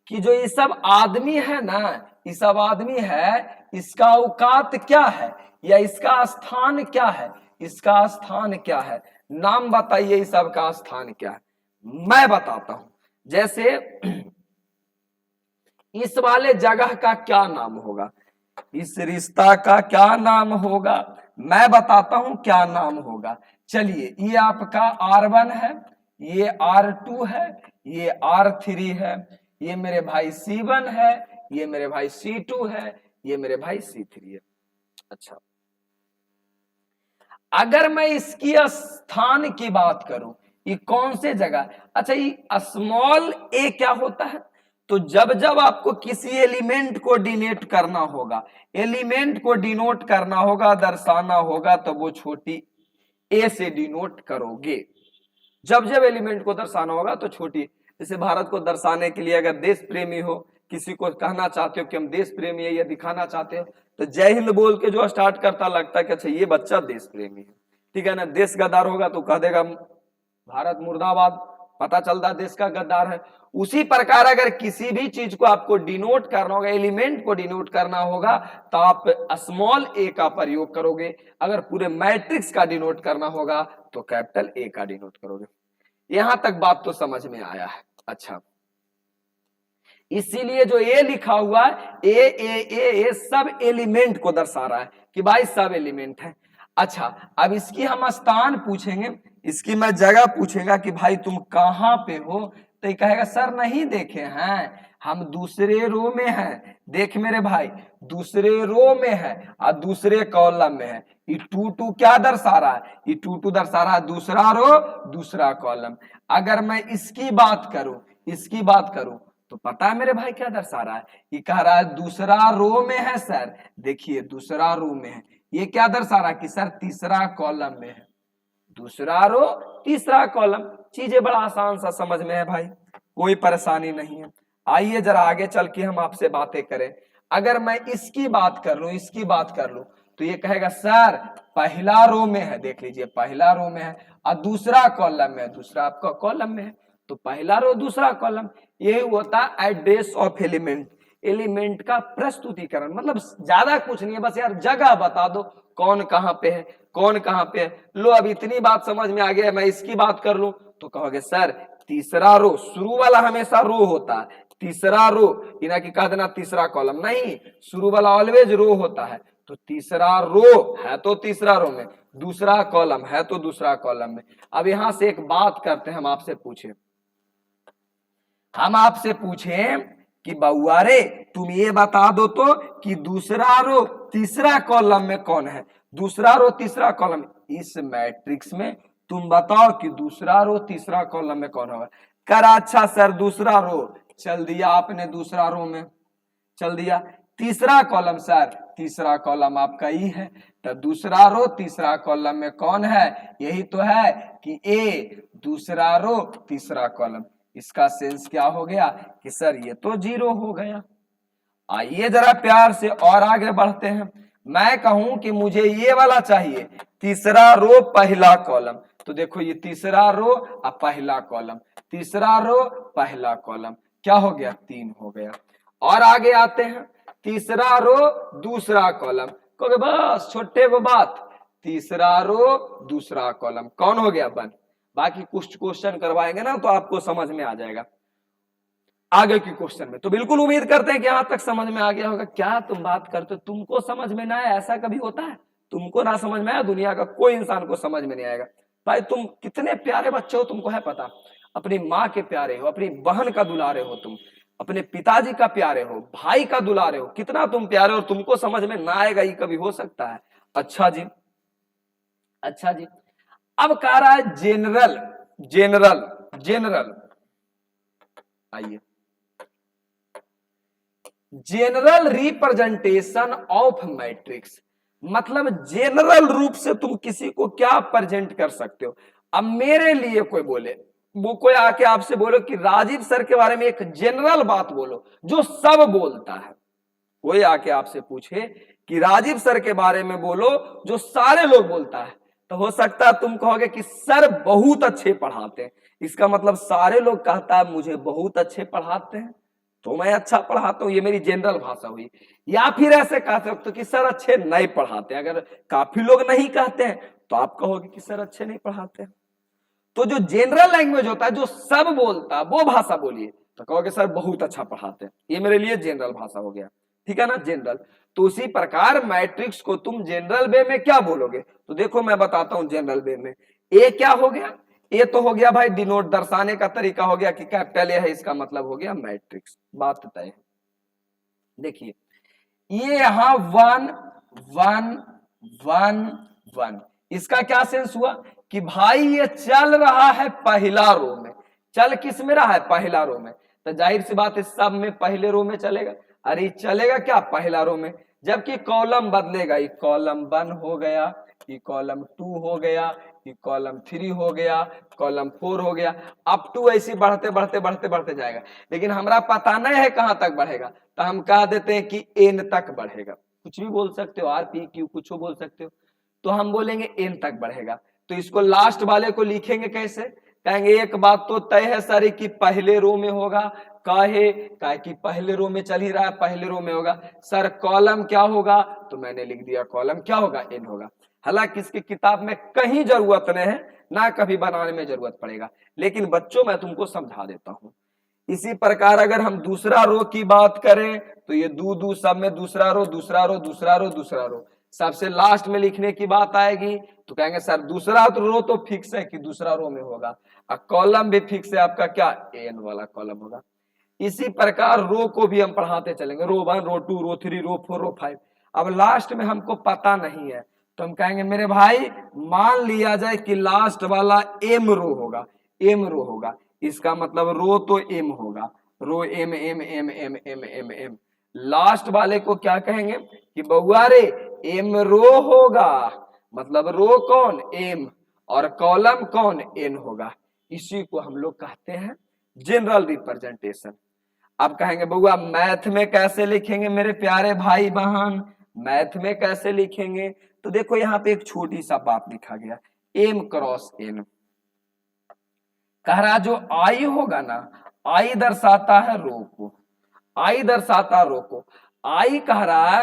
कि जो ये सब आदमी है ना, ये सब आदमी है, इसका औकात क्या है या इसका स्थान क्या है, इसका स्थान क्या है, नाम बताइए, इस सब का स्थान क्या है। मैं बताता हूं, जैसे इस वाले जगह का क्या नाम होगा, इस रिश्ता का क्या नाम होगा, मैं बताता हूं क्या नाम होगा। चलिए ये आपका R1 है, ये R2 है, ये R3 है, ये मेरे भाई C1 है, ये मेरे भाई C2 है, ये मेरे भाई C3 है। अच्छा अगर मैं इसकी स्थान की बात करूं, ये कौन से जगह, अच्छा ये स्मॉल a क्या होता है, तो जब जब आपको किसी एलिमेंट को डिनोट करना होगा, एलिमेंट को डिनोट करना होगा, दर्शाना होगा, तो वो छोटी a से डिनोट करोगे। जब जब एलिमेंट को दर्शाना होगा तो छोटी, जैसे भारत को दर्शाने के लिए अगर देश प्रेमी हो, किसी को कहना चाहते हो कि हम देश प्रेमी है या दिखाना चाहते हो, तो जय हिंद बोल के जो स्टार्ट करता, लगता है कि अच्छा ये बच्चा देश प्रेमी है, ठीक है ना। देश गद्दार होगा तो कह देगा भारत मुर्दाबाद, पता चलता देश का गद्दार है। उसी प्रकार अगर किसी भी चीज को आपको डिनोट करना होगा, एलिमेंट को डिनोट करना होगा, तो आप स्मॉल ए का प्रयोग करोगे। अगर पूरे मैट्रिक्स का डिनोट करना होगा तो कैपिटल ए का डिनोट करोगे। यहां तक बात तो समझ में आया है। अच्छा इसीलिए जो ए लिखा हुआ है, ए सब एलिमेंट को दर्शा रहा है कि भाई सब एलिमेंट है। अच्छा अब इसकी हम स्थान पूछेंगे, इसकी मैं जगह पूछेगा कि भाई तुम कहां पे हो, तो ये कहेगा सर नहीं देखे हैं, हम दूसरे रो में हैं। देख मेरे भाई दूसरे रो में है और दूसरे कॉलम में है। ये 2 क्या दर्शा रहा है, ये 2 दर्शा रहा है दूसरा रो दूसरा कॉलम। अगर मैं इसकी बात करूं, इसकी बात करूं, तो पता है मेरे भाई क्या दर्शा रहा है, ये कह रहा है दूसरा रो में है सर, देखिए दूसरा रो में है। ये क्या दर्शा रहा है कि सर तीसरा कॉलम में है, दूसरा रो तीसरा कॉलम। चीजें बड़ा आसान सा समझ में है भाई, कोई परेशानी नहीं है। आइए जरा आगे चल के हम आपसे बातें करें। अगर मैं इसकी बात कर लूं, इसकी बात कर लूं, तो ये कहेगा सर पहला रो में है, देख लीजिए पहला रो में है, और दूसरा कॉलम में है, दूसरा आपका कॉलम में है, तो पहला रो दूसरा कॉलम। यही होता है एड्रेस ऑफ एलिमेंट, एलिमेंट का प्रस्तुतिकरण। मतलब ज्यादा कुछ नहीं है, बस यार जगह बता दो कौन कहां पे है, कौन कहां पे है। लो अब इतनी बात समझ में आ गया। मैं इसकी बात कर लूं तो कहोगे सर तीसरा रो, शुरू वाला हमेशा रो होता है, तीसरा रो, इना की कह देना तीसरा कॉलम, नहीं, शुरू वाला ऑलवेज रो होता है। तो तीसरा रो है तो तीसरा रो में, दूसरा कॉलम है तो दूसरा कॉलम में। अब यहां से एक बात करते हैं, हम आपसे पूछे कि बउआ रे तुम ये बता दो तो कि दूसरा रो तीसरा कॉलम में कौन है, दूसरा रो तीसरा कॉलम इस मैट्रिक्स में तुम बताओ कि दूसरा रो तीसरा कॉलम में कौन होगा। करा अच्छा सर दूसरा रो, चल दिया आपने दूसरा रो में, चल दिया। तीसरा कॉलम सर, तीसरा कॉलम आपका ही है, तो दूसरा रो तीसरा कॉलम में कौन है, यही तो है कि ए दूसरा रो तीसरा कॉलम। इसका सेंस क्या हो गया कि सर ये तो 0 हो गया। आइए जरा प्यार से और आगे बढ़ते हैं। मैं कहूं कि मुझे ये वाला चाहिए, तीसरा रो पहला कॉलम, तो देखो ये तीसरा रो और पहला कॉलम, तीसरा रो पहला कॉलम, क्या हो गया 3 हो गया। और आगे आते हैं, तीसरा रो दूसरा कॉलम, कहोगे बस छोटे वो बात, तीसरा रो दूसरा कॉलम कौन हो गया 1। बाकी कुछ क्वेश्चन करवाएंगे ना तो आपको समझ में आ जाएगा आगे के क्वेश्चन में। तो बिल्कुल उम्मीद करते हैं कि यहां तक समझ में आ गया होगा। क्या तुम बात करते हो, तुमको समझ में ना आए, ऐसा कभी होता है? तुमको ना समझ में आया, दुनिया का कोई इंसान को समझ में नहीं आएगा। भाई तुम कितने प्यारे बच्चे हो, तुमको है पता, अपनी माँ के प्यारे हो, अपनी बहन का दुलारे हो, तुम अपने पिताजी का प्यारे हो, भाई का दुलारे हो, कितना तुम प्यारे हो, और तुमको समझ में ना आएगा ये कभी हो सकता है? अच्छा जी, अच्छा जी। अब कह रहा है जेनरल, जेनरल, जेनरल, आइए, जेनरल रिप्रेजेंटेशन ऑफ मैट्रिक्स, मतलब जेनरल रूप से तुम किसी को क्या प्रेजेंट कर सकते हो। अब मेरे लिए कोई बोले, वो कोई आके आपसे बोलो कि राजीव सर के बारे में एक जनरल बात बोलो जो सब बोलता है, कोई आके आपसे पूछे कि राजीव सर के बारे में बोलो जो सारे लोग बोलता है, तो हो सकता है तुम कहोगे कि सर बहुत अच्छे पढ़ाते हैं। इसका मतलब सारे लोग कहता है मुझे बहुत अच्छे पढ़ाते हैं तो मैं अच्छा पढ़ाता हूं, ये मेरी जनरल भाषा हुई। या फिर ऐसे कह सकते हो कि सर अच्छे नहीं पढ़ाते हैं, अगर काफी लोग नहीं कहते हैं तो आप कहोगे कि सर अच्छे नहीं पढ़ाते हैं। तो जो जनरल लैंग्वेज होता है, जो सब बोलता है, वो भाषा बोलिए तो कहोगे सर बहुत अच्छा पढ़ाते हैं, ये मेरे लिए जनरल भाषा हो गया, ठीक है ना, जनरल। तो उसी प्रकार मैट्रिक्स को तुम जनरल वे में क्या बोलोगे, तो देखो मैं बताता हूं जनरल वे में। ए क्या हो गया, ए तो हो गया भाई डिनोट, दर्शाने का तरीका हो गया कि कैपिटल ए है, इसका मतलब हो गया मैट्रिक्स, बात तय है। देखिए ये यहां 1 1 1 1, इसका क्या सेंस हुआ कि भाई ये चल रहा है पहला रो में, चल किस में रहा है, पहला रो में, तो जाहिर सी बात है सब में पहले रो में चलेगा। अरे चलेगा क्या पहला रो में, जबकि कॉलम बदलेगा, ये कॉलम 1 हो गया, ये कॉलम 2 हो गया, ये कॉलम 3 हो गया, कॉलम 4 हो गया, अप टू ऐसे बढ़ते बढ़ते बढ़ते बढ़ते जाएगा। लेकिन हमारा पता नहीं है कहां तक बढ़ेगा, तो हम कह देते हैं कि एन तक बढ़ेगा। कुछ भी बोल सकते हो, आर पी क्यू कुछ बोल सकते हो, तो हम बोलेंगे एन तक बढ़ेगा। तो इसको लास्ट वाले को लिखेंगे कैसे, कहेंगे एक बात तो तय है सर कि पहले रो में होगा, काहे कि पहले रो में चल ही रहा है, पहले रो में होगा। सर कॉलम क्या होगा, तो मैंने लिख दिया कॉलम क्या होगा, एन होगा। हालांकि इसकी किताब में कहीं जरूरत नहीं है, ना कभी बनाने में जरूरत पड़ेगा, लेकिन बच्चों मैं तुमको समझा देता हूं। इसी प्रकार अगर हम दूसरा रो की बात करें तो ये दू सब में दूसरा रो दूसरा रो दूसरा रो दूसरा रो, सबसे लास्ट में लिखने की बात आएगी तो कहेंगे सर दूसरा रो तो फिक्स है कि दूसरा रो में होगा, और कॉलम भी फिक्स है आपका क्या, एन वाला कॉलम होगा। इसी प्रकार रो को भी हम पढ़ाते चलेंगे, रो 1 रो 2 रो 3 रो 4 रो 5। अब लास्ट में हमको पता नहीं है तो हम कहेंगे मेरे भाई मान लिया जाए कि लास्ट वाला एम रो होगा, एम रो होगा, इसका मतलब रो तो एम होगा, row M M M M M M M. Last वाले को क्या कहेंगे कि बउआ रे एम रो होगा, मतलब रो कौन, एम, और कॉलम कौन, एन होगा। इसी को हम लोग कहते हैं जनरल रिप्रेजेंटेशन। अब कहेंगे बउआ मैथ में कैसे लिखेंगे मेरे प्यारे भाई बहन, मैथ में कैसे लिखेंगे, तो देखो यहाँ पे एक छोटी सा बात लिखा गया, एम क्रॉस एन। कह रहा जो आई होगा ना, आई दर्शाता है रो को, आई दर्शाता रो को, आई कह रहा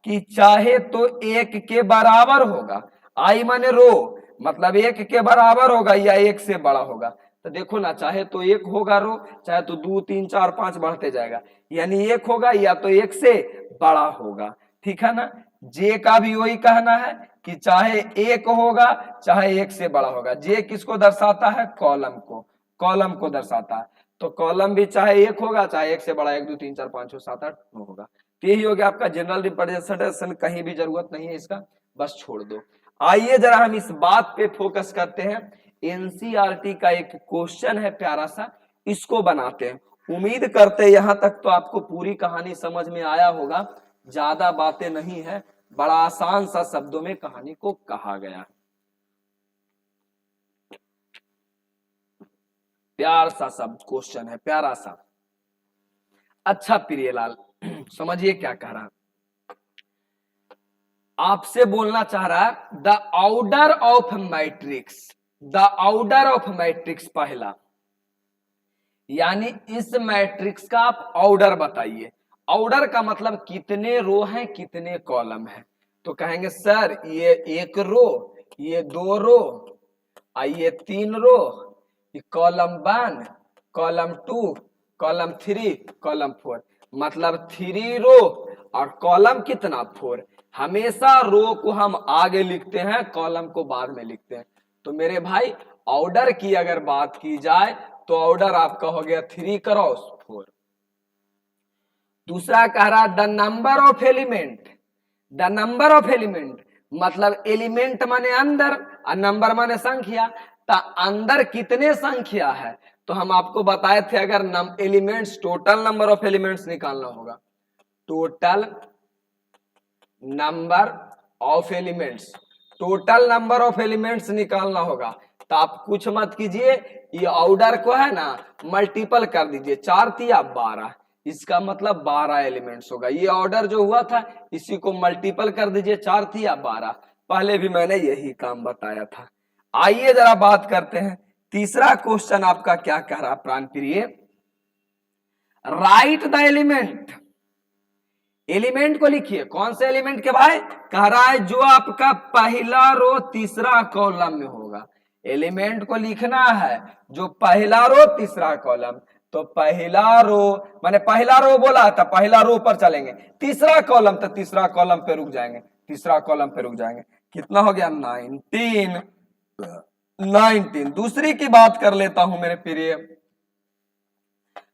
कि चाहे तो 1 के बराबर होगा, आई माने रो मतलब 1 के बराबर होगा या 1 से बड़ा होगा, तो देखो ना, चाहे तो एक होगा रो, चाहे तो 2 3 4 5 बढ़ते जाएगा, यानी एक होगा या तो एक से बड़ा होगा, ठीक है ना। जे का भी वही कहना है कि चाहे एक होगा चाहे एक से बड़ा होगा। जे किसको दर्शाता है? कॉलम को, कॉलम को दर्शाता है। तो कॉलम भी चाहे एक होगा चाहे एक से बड़ा, 1 2 3 4 5 6 7 8 9 होगा। तो यही हो गया आपका जनरल रिप्रेजेंटेशन, कहीं भी जरूरत नहीं है इसका, बस छोड़ दो। आइए जरा हम इस बात पे फोकस करते हैं। एनसीईआरटी का एक क्वेश्चन है प्यारा सा, इसको बनाते हैं। उम्मीद करते हैं यहां तक तो आपको पूरी कहानी समझ में आया होगा, ज्यादा बातें नहीं है, बड़ा आसान सा शब्दों में कहानी को कहा गया। प्यार सा शब्द क्वेश्चन है, प्यारा सा। अच्छा प्रियलाल, समझिए क्या कह रहा, आपसे बोलना चाह रहा है the order of matrix, the order of matrix पहला, यानी इस मैट्रिक्स का आप ऑर्डर बताइए। ऑर्डर का मतलब कितने रो हैं कितने कॉलम हैं। तो कहेंगे सर ये 1 रो, ये 2 रो, ये 3 रो, ये कॉलम 1, कॉलम 2, कॉलम 3, कॉलम 4, मतलब 3 रो और कॉलम कितना 4। हमेशा रो को हम आगे लिखते हैं, कॉलम को बाद में लिखते हैं। तो मेरे भाई ऑर्डर की अगर बात की जाए तो ऑर्डर आपका हो गया 3 क्रॉस 4। दूसरा कह रहा the number of element, the number of element मतलब एलिमेंट माने अंदर और नंबर माने संख्या। तो अंदर कितने संख्या है, तो हम आपको बताए थे अगर elements, total number of elements निकालना होगा, total number of elements, total number of elements निकालना होगा। तो आप कुछ मत कीजिए, ये ऑर्डर को है ना मल्टीपल कर दीजिए, 4 तिया 12, इसका मतलब 12 एलिमेंट्स होगा। ये ऑर्डर जो हुआ था इसी को मल्टीपल कर दीजिए, 4 तिया 12। पहले भी मैंने यही काम बताया था। आइए जरा बात करते हैं, तीसरा क्वेश्चन आपका क्या कह रहा प्राण प्रिय, राइट द एलिमेंट, एलिमेंट को लिखिए। कौन से एलिमेंट के भाई? कह रहा है जो आपका पहला रो तीसरा कॉलम में होगा। एलिमेंट को लिखना है जो पहला रो तीसरा कॉलम। तो पहला रो माने पहला रो बोला था, पहला रो पर चलेंगे, तीसरा कॉलम तो तीसरा कॉलम पे रुक जाएंगे, तीसरा कॉलम पे रुक जाएंगे। कितना हो गया? 19, 19। दूसरी की बात कर लेता हूं मेरे प्रिय,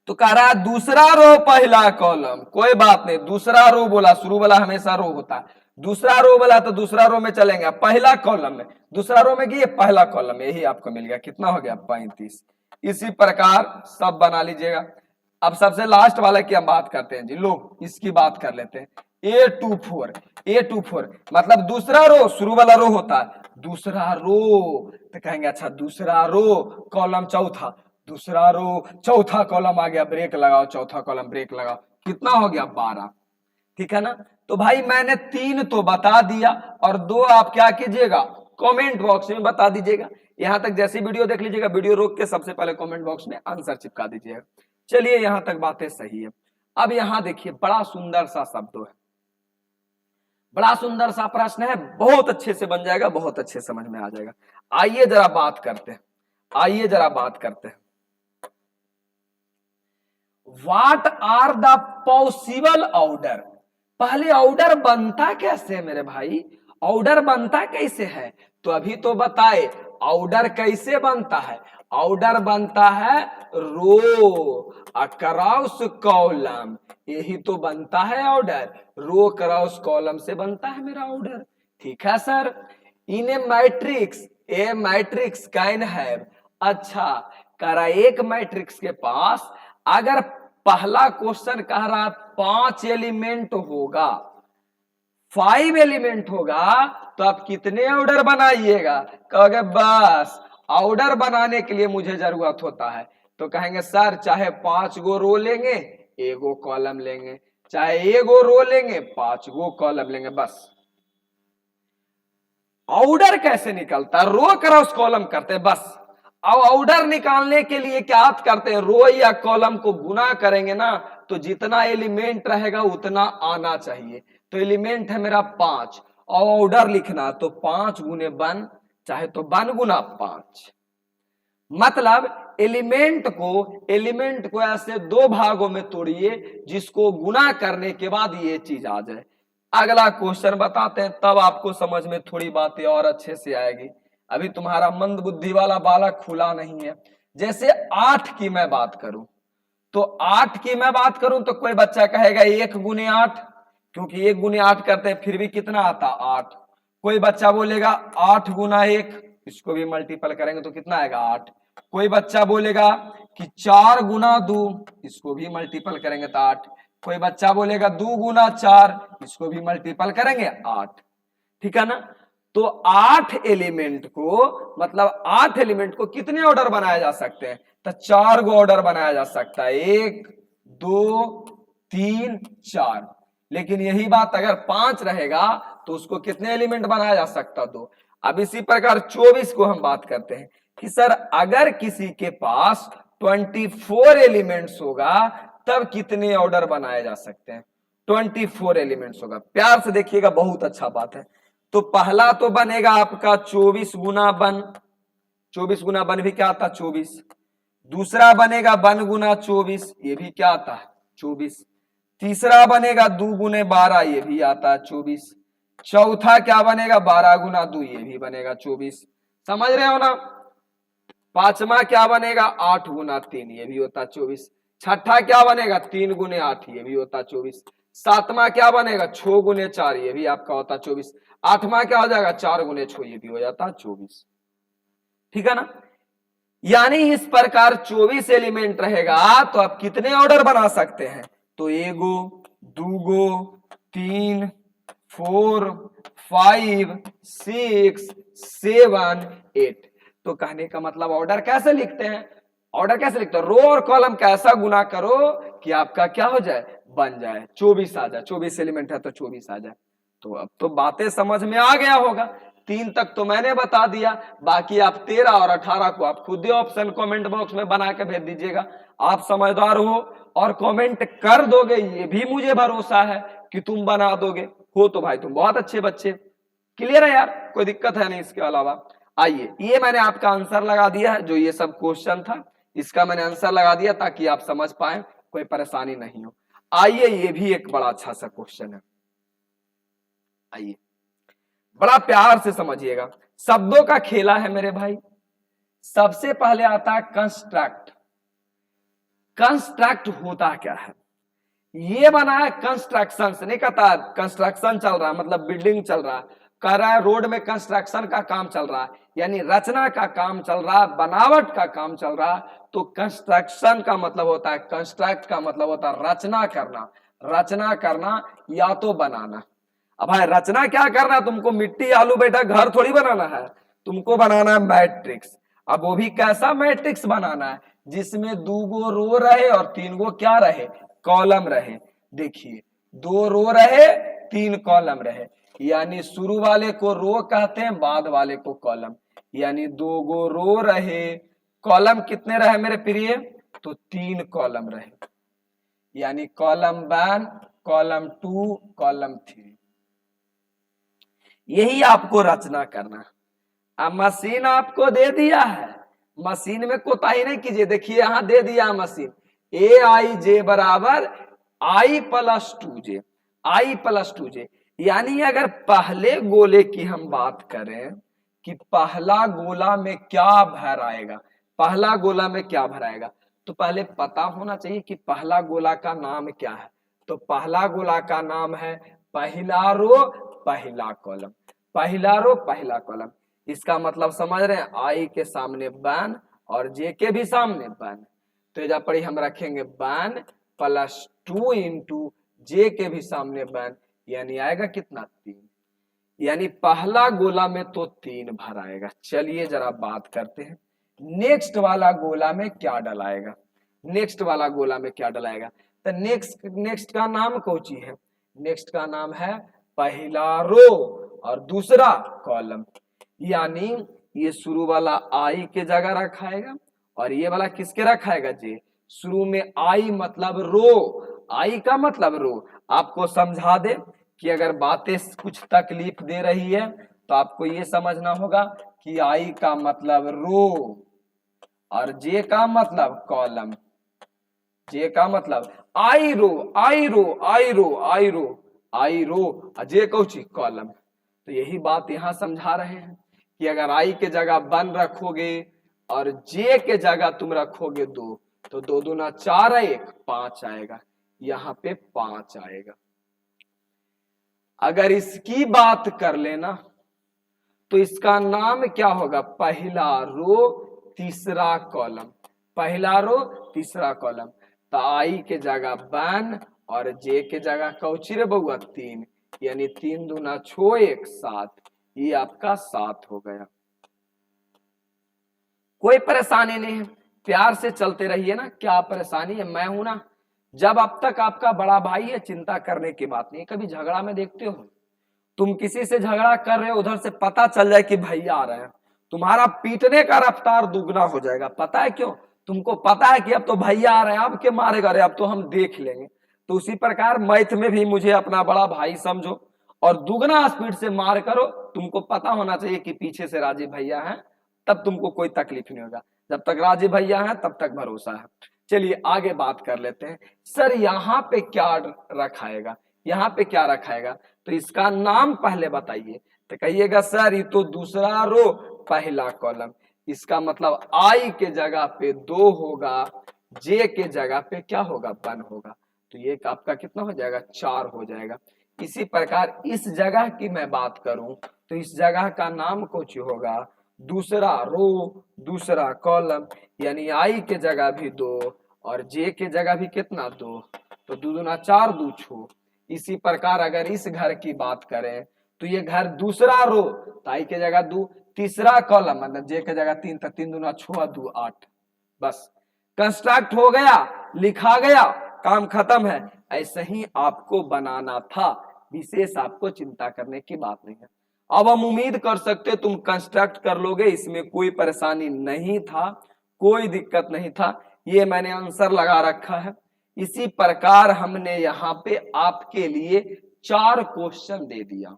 तो कह रहा है दूसरा रो पहला कॉलम, कोई बात नहीं, दूसरा रो बोला, शुरू वाला हमेशा रो होता है, दूसरा रो बोला तो दूसरा रो में चलेंगे, पहला कॉलम में, दूसरा रो में गए पहला कॉलम में, यही आपको मिल गया। कितना हो गया? 35। इसी प्रकार सब बना लीजिएगा। अब सबसे लास्ट वाला की हम बात करते हैं जी, लो इसकी बात कर लेते हैं। A24, A24 मतलब दूसरा रो, शुरू वाला रो होता है, दूसरा रो, तो कहेंगे अच्छा दूसरा रो कॉलम चौथा, दूसरा रो चौथा कॉलम आ गया, ब्रेक लगाओ, चौथा कॉलम ब्रेक लगाओ, कितना हो गया? 12। ठीक है ना। तो भाई मैंने 3 तो बता दिया और 2 आप क्या कीजिएगा, कमेंट बॉक्स में बता दीजिएगा। यहां तक जैसी वीडियो देख लीजिएगा, वीडियो रोक के सबसे पहले कमेंट बॉक्स में आंसर चिपका दीजिएगा। चलिए यहां तक बातें सही है। अब यहां देखिए बड़ा सुंदर सा शब्द है, बड़ा सुंदर सा प्रश्न है, बहुत अच्छे से बन जाएगा, बहुत अच्छे समझ में आ जाएगा। आइए जरा बात करते हैं, आइए जरा बात करते हैं। What are the possible order? पहले ऑर्डर बनता कैसे है मेरे भाई, ऑर्डर बनता कैसे है? तो अभी तो बताए ऑर्डर कैसे बनता है। ऑर्डर बनता है रो अक्रॉस कॉलम, यही तो बनता है ऑर्डर, रो क्रॉस कॉलम से बनता है मेरा ऑर्डर। ठीक है sir. In A matrix can have, अच्छा करा एक मैट्रिक्स के पास अगर पहला क्वेश्चन कह रहा है 5 एलिमेंट होगा, 5 एलिमेंट होगा, तो आप कितने ऑर्डर बनाइएगा? कहोगे बस ऑर्डर बनाने के लिए मुझे जरूरत होता है, तो कहेंगे सर चाहे 5 गो रो लेंगे 1 गो कॉलम लेंगे, चाहे 1 गो रो लेंगे 5 गो कॉलम लेंगे, बस। ऑर्डर कैसे निकलता है? रो क्रॉस कॉलम करते हैं बस। अब ऑर्डर निकालने के लिए क्या करते हैं, रो या कॉलम को गुना करेंगे ना, तो जितना एलिमेंट रहेगा उतना आना चाहिए। तो एलिमेंट है मेरा 5 और ऑर्डर लिखना, तो 5 गुने 1, चाहे तो 1 गुना 5, मतलब एलिमेंट को ऐसे दो भागों में तोड़िए जिसको गुना करने के बाद ये चीज आ जाए। अगला क्वेश्चन बताते हैं, तब आपको समझ में थोड़ी बातें और अच्छे से आएगी। अभी तुम्हारा मंद बुद्धि वाला बालक खुला नहीं है। जैसे 8 की मैं बात करूं, तो 8 की मैं बात करूं तो कोई बच्चा कहेगा 1 गुने 8, क्योंकि 1 गुने 8 करते हैं फिर भी कितना आता 8। कोई बच्चा बोलेगा 8 गुना 1, इसको भी मल्टीपल करेंगे तो कितना आएगा 8। कोई बच्चा बोलेगा कि 4 गुना 2, इसको भी मल्टीपल करेंगे तो 8। कोई बच्चा बोलेगा 2 गुना 4, इसको भी मल्टीपल करेंगे 8। ठीक है ना। तो 8 एलिमेंट को, मतलब 8 एलिमेंट को कितने ऑर्डर बनाया जा सकते हैं, तो 4 गो ऑर्डर बनाया जा सकता है, 1 2 3 4। लेकिन यही बात अगर 5 रहेगा तो उसको कितने एलिमेंट बनाया जा सकता, 2। अब इसी प्रकार 24 को हम बात करते हैं कि सर अगर किसी के पास 24 एलिमेंट्स होगा तब कितने ऑर्डर बनाए जा सकते हैं, 24 एलिमेंट्स होगा। प्यार से देखिएगा, बहुत अच्छा बात है। तो पहला तो बनेगा आपका 24 गुना 1, 24 गुना 1 भी क्या आता 24। दूसरा बनेगा 1 गुना 24, ये भी क्या आता है 24। तीसरा बनेगा 2 गुने 12, ये भी आता है 24। चौथा क्या बनेगा 12 गुना 2, ये भी बनेगा 24। समझ रहे हो ना। पांचवा क्या बनेगा 8 गुना 3, ये भी होता 24। छठा क्या बनेगा 3 गुने 8, ये भी होता 24। सातवां क्या बनेगा 6 गुने 4, ये भी आपका होता 24। आठवां क्या हो जाएगा 4 गुने 6, ये भी हो जाता 24। ठीक है ना। यानी इस प्रकार 24 एलिमेंट रहेगा तो आप कितने ऑर्डर बना सकते हैं, तो 1 2 3 4 5 6 7 8। तो कहने का मतलब ऑर्डर कैसे लिखते हैं, ऑर्डर कैसे लिखते हैं, रो और कॉलम का ऐसा गुना करो कि आपका क्या हो जाए, बन जाए 24 आ जाए। 24 एलिमेंट है तो 24 आ जाए। तो अब तो बातें समझ में आ गया होगा। 3 तक तो मैंने बता दिया, बाकी आप 13 और 18 को आप खुद ही ऑप्शन कमेंट बॉक्स में बना के भेज दीजिएगा। आप समझदार हो और कमेंट कर दोगे, ये भी मुझे भरोसा है कि तुम बना दोगे हो, तो भाई तुम बहुत अच्छे बच्चे। क्लियर है यार, कोई दिक्कत है नहीं। इसके अलावा आइए, ये मैंने आपका आंसर लगा दिया है, जो ये सब क्वेश्चन था इसका मैंने आंसर लगा दिया ताकि आप समझ पाए, कोई परेशानी नहीं हो। आइए, ये भी एक बड़ा अच्छा सा क्वेश्चन है। आइए बड़ा प्यार से समझिएगा, शब्दों का खेला है मेरे भाई। सबसे पहले आता है कंस्ट्रक्ट। कंस्ट्रक्ट होता क्या है, ये बना है कंस्ट्रक्शन से, नहीं कहता कंस्ट्रक्शन चल रहा है मतलब बिल्डिंग चल रहा है, कह रहा है रोड में कंस्ट्रक्शन का काम चल रहा है, यानी रचना का काम चल रहा है, बनावट का काम चल रहा है। तो कंस्ट्रक्शन का मतलब होता है, कंस्ट्रक्ट का मतलब होता है रचना करना। रचना करना या तो बनाना। अब भाई रचना क्या करना है, तुमको मिट्टी आलू बेटा घर थोड़ी बनाना है, तुमको बनाना है मैट्रिक्स। अब वो भी कैसा मैट्रिक्स बनाना है, जिसमें 2 गो रो रहे और 3 गो क्या रहे, कॉलम रहे। देखिए 2 रो रहे 3 कॉलम रहे, यानी शुरू वाले को रो कहते हैं, बाद वाले को कॉलम। यानी 2 गो रो रहे, कॉलम कितने रहे मेरे प्रिय, तो 3 कॉलम रहे, यानी कॉलम 1 कॉलम 2 कॉलम 3। यही आपको रचना करना। अब मशीन आपको दे दिया है, मशीन में कोताही नहीं कीजिए। देखिए यहां दे दिया मशीन, ए आई जे बराबर आई प्लस 2 जे, आई प्लस 2 जे। यानी अगर पहले गोले की हम बात करें कि पहला गोला में क्या भर आएगा, पहला गोला में क्या भर आएगा, तो पहले पता होना चाहिए कि पहला गोला का नाम क्या है। तो पहला गोला का नाम है पहला रो पहला कॉलम, पहला रो पहला कॉलम। इसका मतलब समझ रहे हैं, आई के सामने 1 और जे के भी सामने 1, तो इधर पर हम रखेंगे 1 प्लस 2 इंटू जे के भी सामने 1, यानी आएगा कितना 3। यानी पहला गोला में तो 3 भर आएगा। चलिए जरा बात करते हैं नेक्स्ट वाला गोला में क्या डलाएगा, नेक्स्ट वाला गोला में क्या डलाएगा। तो नेक्स्ट का नाम कौची है, नेक्स्ट का नाम है पहला रो और दूसरा कॉलम। यानी ये शुरू वाला आई के जगह रखाएगा और ये वाला किसके रखाएगा, जे। शुरू में आई मतलब रो, आई का मतलब रो। आपको समझा दे कि अगर बातें कुछ तकलीफ दे रही है तो आपको ये समझना होगा कि आई का मतलब रो और जे का मतलब कॉलम, जे का मतलब आई रो, आई रो, आई रो, आई रो, आई रो, जे कौची कॉलम। तो यही बात यहां समझा रहे हैं कि अगर आई के जगह 1 रखोगे और जे के जगह तुम रखोगे 2, तो 2 दूना 4 है, 1 5 आएगा, यहां पे 5 आएगा। अगर इसकी बात कर लेना तो इसका नाम क्या होगा, पहला रो तीसरा कॉलम, पहला रो तीसरा कॉलम। तो आई के जगह 1 और जे के जगह कौची रे बउआ 3, यानी 3 दूना 6 1 7, ये आपका 7 हो गया। कोई परेशानी नहीं है, प्यार से चलते रहिए ना, क्या परेशानी है, मैं हूं ना। जब अब तक आपका बड़ा भाई है, चिंता करने की बात नहीं। कभी झगड़ा में देखते हो, तुम किसी से झगड़ा कर रहे हो, उधर से पता चल जाए कि भैया आ रहे हैं, तुम्हारा पीटने का रफ्तार दुगना हो जाएगा। पता है क्यों, तुमको पता है कि अब तो भैया आ रहे हैं, अब के मारेगा रे, अब तो हम देख लेंगे। तो उसी प्रकार मैथ में भी मुझे अपना बड़ा भाई समझो और दुगना स्पीड से मार करो। तुमको पता होना चाहिए कि पीछे से राजीव भैया हैं, तब तुमको कोई तकलीफ नहीं होगा। जब तक राजीव भैया हैं तब तक भरोसा है। चलिए आगे बात कर लेते हैं। सर यहाँ पे क्या रखाएगा, यहाँ पे क्या रखाएगा, तो इसका नाम पहले बताइए। तो कहिएगा सर ये तो दूसरा रो पहला कॉलम, इसका मतलब आई के जगह पे 2 होगा, जे के जगह पे क्या होगा 1 होगा। तो ये आपका कितना हो जाएगा 4 हो जाएगा। इसी प्रकार इस जगह की मैं बात करूं तो इस जगह का नाम कुछ होगा दूसरा रो दूसरा कॉलम, यानी आई के जगह भी 2 और जे के जगह भी कितना 2, तो 2 दूना 4 2 6। इसी प्रकार अगर इस घर की बात करें तो ये घर दूसरा रो, तो आई के जगह 2, तीसरा कॉलम मतलब जे के जगह 3, तो 3 दूना 6 2 8। बस कंस्ट्रक्ट हो गया, लिखा गया, काम खत्म है। ऐसे ही आपको बनाना था, विशेष आपको चिंता करने की बात नहीं है। अब हम उम्मीद कर सकते तुम कंस्ट्रक्ट कर लोगे, इसमें कोई परेशानी नहीं था, कोई दिक्कत नहीं था। ये मैंने आंसर लगा रखा है। इसी प्रकार हमने यहां पे आपके लिए 4 क्वेश्चन दे दिया,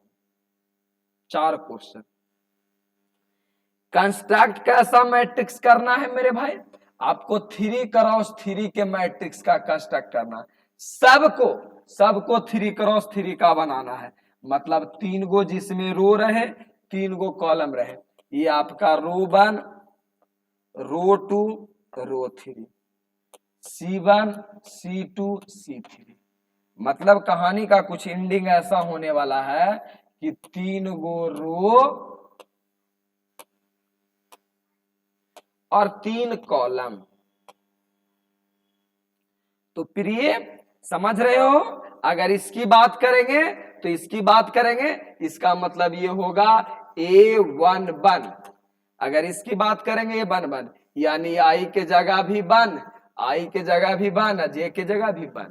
4 क्वेश्चन। कंस्ट्रक्ट कैसा मैट्रिक्स करना है मेरे भाई, आपको 3 क्रॉस 3 के मैट्रिक्स का कंस्ट्रक्ट करना है। सबको 3 क्रॉस 3 का बनाना है, मतलब 3 गो जिसमें रो रहे 3 गो कॉलम रहे। ये आपका रो 1 रो 2 रो 3, C1 C2 C3। मतलब कहानी का कुछ एंडिंग ऐसा होने वाला है कि 3 गो रो और 3 कॉलम। तो प्रिय समझ रहे हो, अगर इसकी बात करेंगे तो इसकी बात करेंगे, इसका मतलब ये होगा A1 1। अगर इसकी बात करेंगे A1 1, यानी आई के जगह भी 1, आई के जगह भी 1, जे के जगह भी 1।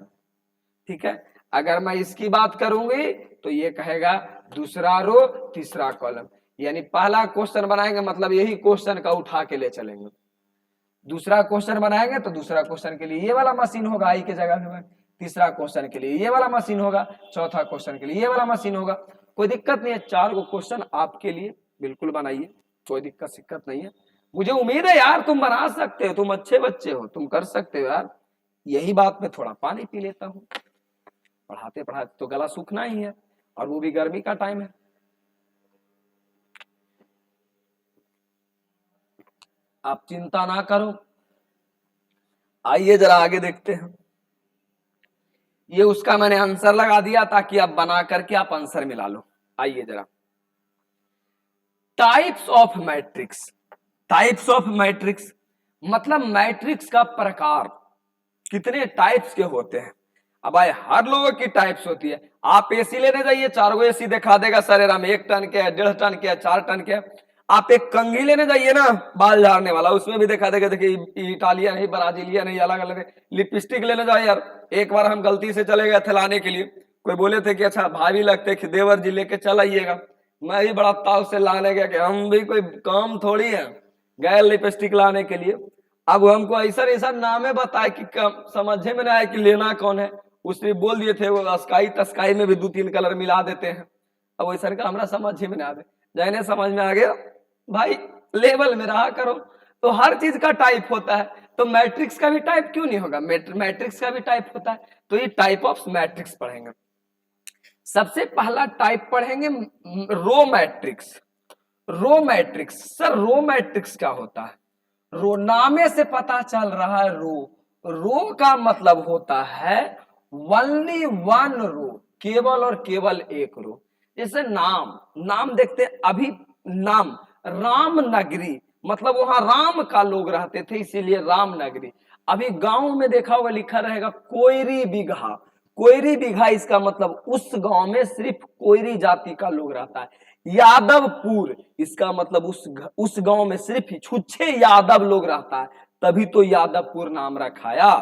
ठीक है, अगर मैं इसकी बात करूंगी तो ये कहेगा दूसरा रो तीसरा कॉलम, यानी पहला क्वेश्चन बनाएंगे मतलब यही क्वेश्चन का उठा के ले चलेंगे। दूसरा क्वेश्चन बनाएंगे तो दूसरा क्वेश्चन के लिए ये वाला मशीन होगा आई के जगह पे, तीसरा क्वेश्चन के लिए ये वाला मशीन होगा, चौथा क्वेश्चन के लिए ये वाला मशीन होगा। कोई दिक्कत नहीं है, 4 गो क्वेश्चन आपके लिए बिल्कुल बनाइए, कोई दिक्कत नहीं है। मुझे उम्मीद है यार तुम बना सकते हो, तुम अच्छे बच्चे हो, तुम कर सकते हो यार। यही बात में थोड़ा पानी पी लेता हूँ, पढ़ाते पढ़ाते तो गला सूखना ही है, और वो भी गर्मी का टाइम है। आप चिंता ना करो, आइए जरा आगे देखते हैं। ये उसका मैंने आंसर लगा दिया ताकि आप बना करके आप आंसर मिला लो। आइए जरा, types of matrix. Types of matrix मतलब मैट्रिक्स का प्रकार, कितने टाइप्स के होते हैं। अब भाई हर लोगों की टाइप्स होती है। आप एसी लेने जाइए, 4 गो एसी दिखा देगा, सर राम 1 टन के है, 1.5 टन के है, 4 टन के है। आप एक कंघी लेने जाइए ना बाल झाड़ने वाला, उसमें भी दिखा देगा, देखिए इटालियन है ब्राजीलियन है, अलग अलग है। लिपस्टिक लेने जाओ यार, एक बार हम गलती से चले गए थे लाने के लिए, कोई बोले थे कि अच्छा भाभी लगते कि देवर जी लेके चल आइएगा। मैं भी बड़ा ताव से लाने गया कि हम भी कोई काम थोड़ी है, गए लिपस्टिक लाने के लिए। अब हमको ऐसा ऐसा नामे बताए कि समझे में नहीं आया कि लेना कौन है। उसने बोल दिए थे वो स्काई तस्काई में भी 2-3 कलर मिला देते हैं। अब वैसा का हमारा समझ ही में नहीं आ गया, जैने समझ में आ गया भाई लेवल में रहा करो। तो हर चीज का टाइप होता है, तो मैट्रिक्स का भी टाइप क्यों नहीं होगा, मैट्रिक्स का भी टाइप होता है। तो ये टाइप ऑफ मैट्रिक्स पढ़ेंगे। सबसे पहला टाइप पढ़ेंगे row matrix. Row matrix, sir row matrix क्या होता है? रो नामे से पता चल रहा है, रो रो का मतलब होता है ओनली वन रो, केवल और केवल एक रो। जैसे नाम, नाम देखते हैं अभी, नाम राम नगरी, मतलब वहां राम का लोग रहते थे इसीलिए राम नगरी। अभी गांव में देखा होगा लिखा रहेगा कोयरी बिघा, कोयरी बिघा इसका मतलब उस गांव में सिर्फ कोयरी जाति का लोग रहता है। यादवपुर इसका मतलब उस गांव में सिर्फ छुच्छे यादव लोग रहता है, तभी तो यादवपुर नाम रखाया।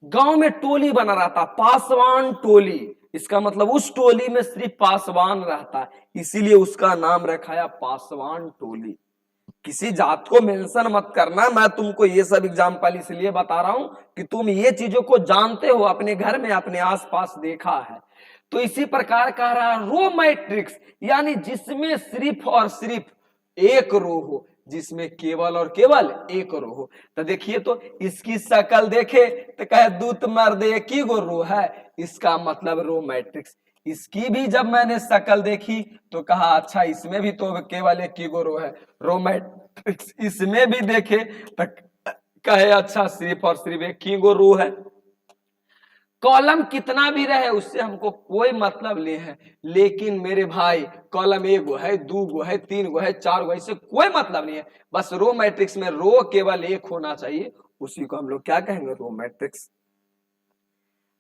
गांव में टोली बना रहता, पासवान टोली, इसका मतलब उस टोली में सिर्फ पासवान रहता है, इसीलिए उसका नाम रखाया पासवान टोली। किसी जात को मेंशन मत करना, मैं तुमको ये सब एग्जाम्पल इसलिए बता रहा हूं कि तुम ये चीजों को जानते हो, अपने घर में अपने आसपास देखा है। तो इसी प्रकार कह रहा है रो मैट्रिक्स, यानी जिसमें सिर्फ और सिर्फ एक रो हो, जिसमें केवल और केवल एक रो हो। तो देखिए, तो इसकी शक्ल देखे तो कहे दूत मर्द एक ही गो रो है, इसका मतलब रो मैट्रिक्स। इसकी भी जब मैंने शक्ल देखी तो कहा अच्छा इसमें भी तो केवल एक ही गो रो है, रो मैट्रिक्स। इसमें भी देखे तो कहे अच्छा सिर्फ और सिर्फ एक ही गो रो है। कॉलम कितना भी रहे उससे हमको कोई मतलब नहीं है, लेकिन मेरे भाई कॉलम एक गो है, दो गो है, तीन गो है, चार गो है, इससे कोई मतलब नहीं है। बस रो मैट्रिक्स में रो केवल एक होना चाहिए, उसी को हम लोग क्या कहेंगे, रो मैट्रिक्स।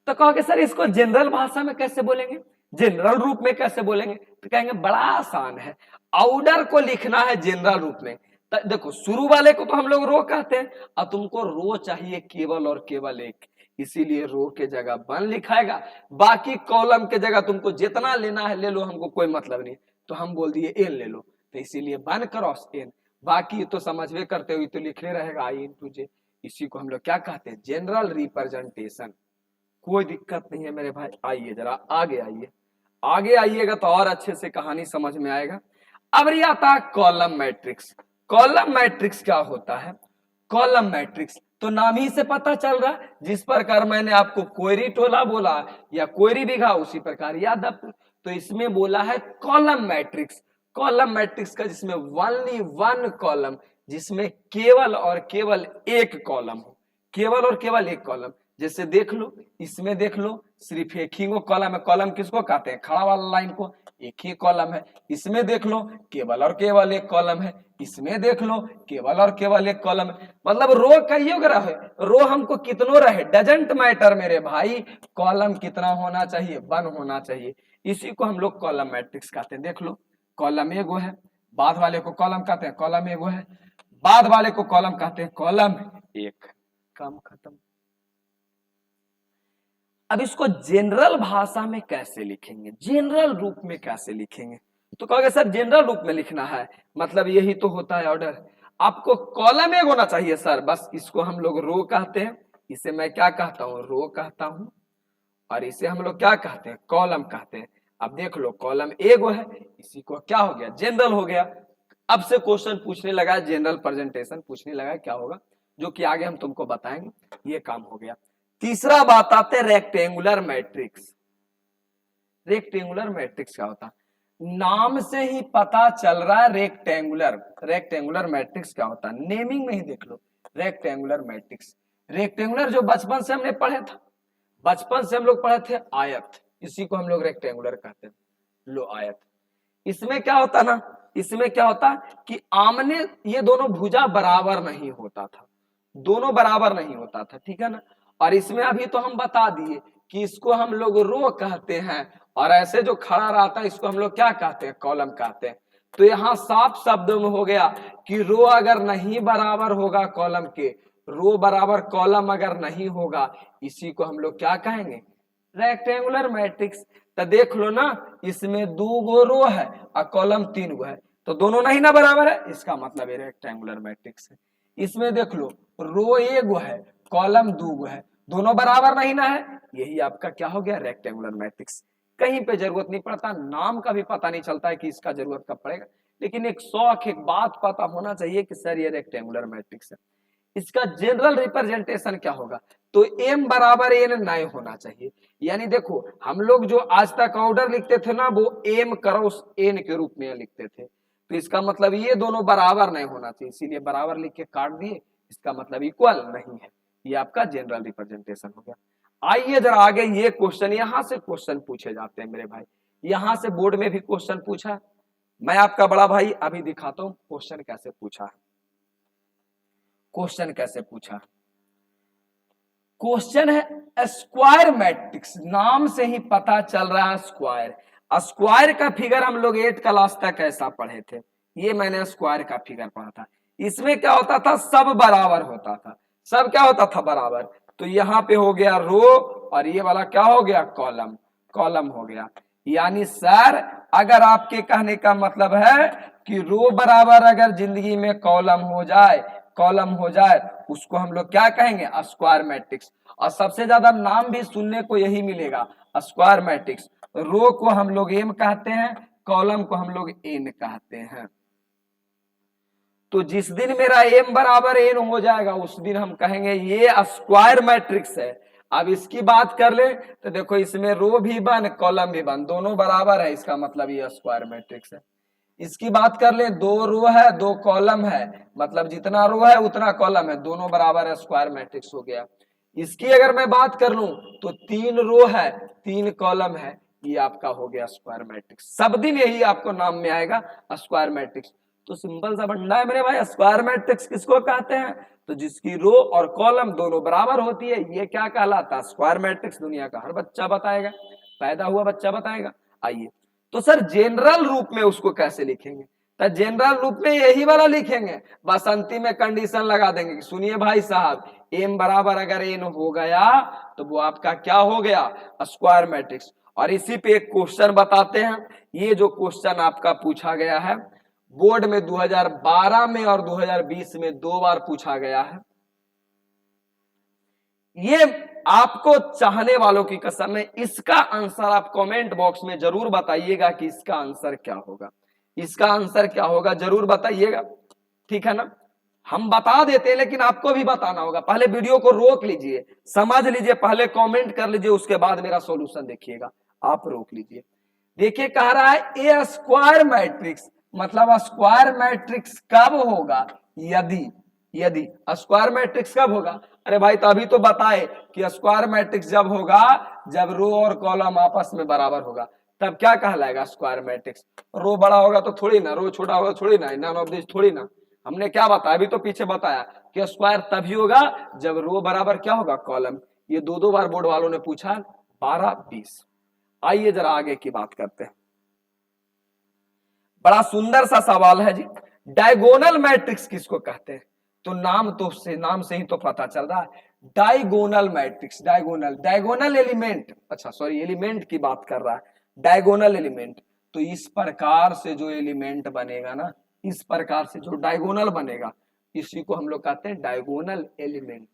तो कहोगे सर इसको जनरल भाषा में कैसे बोलेंगे, जनरल रूप में कैसे बोलेंगे? तो कहेंगे बड़ा आसान है, ऑर्डर को लिखना है जनरल रूप में। तो देखो शुरू वाले को तो हम लोग रो कहते हैं, और तुमको रो चाहिए केवल और केवल एक, इसीलिए रो के जगह वन लिखाएगा, बाकी कॉलम के जगह तुमको जितना लेना है ले लो, हमको कोई मतलब नहीं। तो हम बोल दिए एन ले लो, तो इसीलिए वन क्रॉस एन, बाकी तो समझवे करते हुए तो लिखने रहेगा आई इंटू जे। इसी को हम लोग क्या कहते हैं, जनरल रिप्रेजेंटेशन। कोई दिक्कत नहीं है मेरे भाई, आइए जरा आगे आइए, आगे आइएगा तो और अच्छे से कहानी समझ में आएगा। अब ये आता है कॉलम मैट्रिक्स। कॉलम मैट्रिक्स क्या होता है? कॉलम मैट्रिक्स तो नाम ही से पता चल रहा है, जिस प्रकार मैंने आपको कोयरी टोला बोला या कोयरी बिघा, उसी प्रकार यादवपुर। तो इसमें बोला है कॉलम मैट्रिक्स। कॉलम मैट्रिक्स का जिसमें ओनली वन कॉलम, जिसमें केवल और केवल एक कॉलम हो, केवल और केवल एक कॉलम। जैसे देख लो, इसमें देख लो सिर्फ एक ही कॉलम है। कॉलम किसको कहते हैं, खड़ा वाला लाइन को, एक ही कॉलम है। इसमें देख लो केवल और केवल एक कॉलम है, इसमें देख लो केवल और केवल एक कॉलम है। मतलब रो कहियो रहे, रो हमको कितनो रहे डजंट मैटर मेरे भाई, कॉलम कितना होना चाहिए, वन होना चाहिए। इसी को हम लोग कॉलम मैट्रिक्स कहते हैं। देख लो कॉलम एगो है, बाद वाले को कॉलम कहते हैं कॉलम एगो है, बाद वाले को कॉलम कहते हैं कॉलम एक, काम खत्म। अब इसको जनरल भाषा में कैसे लिखेंगे, जनरल रूप में कैसे लिखेंगे? तो कहोगे सर जनरल रूप में लिखना है, मतलब यही तो होता है ऑर्डर। आपको कॉलम एक होना चाहिए सर, बस इसको हम लोग रो कहते हैं, इसे मैं क्या कहता हूं, रो कहता हूं, और इसे हम लोग क्या कहते हैं, कॉलम कहते हैं। अब देख लो कॉलम एगो है, इसी को क्या हो गया, जनरल हो गया। अब से क्वेश्चन पूछने लगा, जनरल प्रेजेंटेशन पूछने लगा, क्या होगा जो कि आगे हम तुमको बताएंगे, ये काम हो गया। तीसरा बात आते हैं रेक्टेंगुलर मैट्रिक्स। रेक्टेंगुलर मैट्रिक्स क्या होता है? नाम से ही पता चल रहा है रेक्टेंगुलर, रेक्टेंगुलर मैट्रिक्स क्या होता है, नेमिंग में ही देख लो रेक्टेंगुलर मैट्रिक्स। रेक्टेंगुलर जो बचपन से हमने पढ़े था, बचपन से हम लोग पढ़े थे आयत, इसी को हम लोग रेक्टेंगुलर कहते हैं। लो आयत, इसमें क्या होता ना, इसमें क्या होता कि आमने ये दोनों भुजा बराबर नहीं होता था, दोनों बराबर नहीं होता था, ठीक है ना। और इसमें अभी तो हम बता दिए कि इसको हम लोग रो कहते हैं, और ऐसे जो खड़ा रहता है इसको हम लोग क्या कहते हैं, कॉलम कहते हैं। तो यहाँ साफ शब्दों में हो गया कि रो अगर नहीं बराबर होगा कॉलम के, रो बराबर कॉलम अगर नहीं होगा, इसी को हम लोग क्या कहेंगे, रेक्टेंगुलर मैट्रिक्स। तो देख लो ना, इसमें दो गो रो है और कॉलम तीन गो है, तो दोनों नहीं ना बराबर है, इसका मतलब ये रेक्टेंगुलर मैट्रिक्स है। इसमें देख लो रो एक गो है, कॉलम दो गो है, दोनों बराबर नहीं ना है, यही आपका क्या हो गया, रेक्टेंगुलर मैट्रिक्स। कहीं पे जरूरत नहीं पड़ता, नाम का भी पता नहीं चलता है कि इसका जरूरत कब पड़ेगा, लेकिन एक शौक, एक बात पता होना चाहिए कि सर ये रेक्टेंगुलर मैट्रिक्स है, इसका जनरल रिप्रेजेंटेशन क्या होगा, तो m बराबर n नहीं होना चाहिए। यानी देखो हम लोग जो आज तक ऑर्डर लिखते थे ना वो m क्रॉस n के रूप में लिखते थे, तो इसका मतलब ये दोनों बराबर नहीं होना चाहिए, इसीलिए बराबर लिख के काट दिए, इसका मतलब इक्वल नहीं है। ये आपका जनरल रिप्रेजेंटेशन हो गया। आइए जरा आगे, ये क्वेश्चन, यहां से क्वेश्चन पूछे जाते हैं मेरे भाई, यहां से बोर्ड में भी क्वेश्चन पूछा। मैं आपका बड़ा भाई अभी दिखाता हूं क्वेश्चन कैसे पूछा। क्वेश्चन कैसे पूछा, क्वेश्चन है स्क्वायर मैट्रिक्स, नाम से ही पता चल रहा है स्क्वायर। स्क्वायर का फिगर हम लोग 8 क्लास तक ऐसा पढ़े थे, ये मैंने स्क्वायर का फिगर पढ़ा था। इसमें क्या होता था, सब बराबर होता था, सब क्या होता था बराबर। तो यहाँ पे हो गया रो और ये वाला क्या हो गया कॉलम, कॉलम हो गया। यानी सर अगर आपके कहने का मतलब है कि रो बराबर अगर जिंदगी में कॉलम हो जाए, कॉलम हो जाए, उसको हम लोग क्या कहेंगे, स्क्वायर मैट्रिक्स। और सबसे ज्यादा नाम भी सुनने को यही मिलेगा, स्क्वायर मैट्रिक्स। रो को हम लोग एम कहते हैं, कॉलम को हम लोग एन कहते हैं। तो जिस दिन मेरा एम बराबर एन हो जाएगा उस दिन हम कहेंगे ये स्क्वायर मैट्रिक्स है। अब इसकी बात कर ले तो देखो इसमें रो भी वन कॉलम भी वन, दोनों बराबर है, इसका मतलब ये स्क्वायर मैट्रिक्स है। इसकी बात कर ले, 2 रो है 2 कॉलम है, मतलब जितना रो है उतना कॉलम है, दोनों बराबर है, स्क्वायर मैट्रिक्स हो गया। इसकी अगर मैं बात कर लूं तो 3 रो है 3 कॉलम है, ये आपका हो गया स्क्वायर मैट्रिक्स। सब दिन यही आपको नाम में आएगा स्क्वायर मैट्रिक्स। तो सिंपल सा फंडा है मेरे भाई, स्क्वायर मैट्रिक्स किसको कहते हैं, तो जिसकी रो और कॉलम दोनों बराबर होती है, ये क्या कहलाता है, स्क्वायर मैट्रिक्स। दुनिया का हर बच्चा बताएगा, पैदा हुआ बच्चा बताएगा। आइए तो सर जनरल रूप में उसको कैसे लिखेंगे, तो जनरल रूप में यही वाला लिखेंगे, बस अंतिम में कंडीशन लगा देंगे कि सुनिए भाई साहब एम बराबर अगर एन हो गया तो वो आपका क्या हो गया, स्क्वायर मैट्रिक्स। और इसी पे एक क्वेश्चन बताते हैं, ये जो क्वेश्चन आपका पूछा गया है बोर्ड में 2012 में और 2020 में 2 बार पूछा गया है। ये आपको चाहने वालों की कसम है, इसका आंसर आप कमेंट बॉक्स में जरूर बताइएगा कि इसका आंसर क्या होगा, इसका आंसर क्या होगा जरूर बताइएगा, ठीक है ना। हम बता देते हैं लेकिन आपको भी बताना होगा, पहले वीडियो को रोक लीजिए, समझ लीजिए, पहले कमेंट कर लीजिए, उसके बाद मेरा सॉल्यूशन देखिएगा। आप रोक लीजिए, देखिए कह रहा है ए स्क्वायर मैट्रिक्स, मतलब स्क्वायर मैट्रिक्स कब होगा, यदि यदि स्क्वायर मैट्रिक्स कब होगा। अरे भाई तो अभी तो बताए कि स्क्वायर मैट्रिक्स जब होगा जब रो और कॉलम आपस में बराबर होगा, तब क्या कहलाएगा स्क्वायर मैट्रिक्स। रो बड़ा होगा तो थोड़ी ना, रो छोटा होगा थोड़ी ना, नॉन ऑफ दिस थोड़ी ना। हमने क्या बताया अभी तो पीछे बताया कि स्क्वायर तभी होगा जब रो बराबर क्या होगा कॉलम। ये 2 बार बोर्ड वालों ने पूछा, 12-20। आइए जरा आगे की बात करते हैं, बड़ा सुंदर सा सवाल है जी, डायगोनल मैट्रिक्स किसको कहते हैं, तो नाम से ही तो पता चल रहा है, diagonal matrix. Diagonal, diagonal element, अच्छा सॉरी एलिमेंट की बात कर रहा है, डायगोनल एलिमेंट। तो इस प्रकार से जो एलिमेंट बनेगा ना, इस प्रकार से जो डायगोनल बनेगा, इसी को हम लोग कहते हैं डायगोनल एलिमेंट।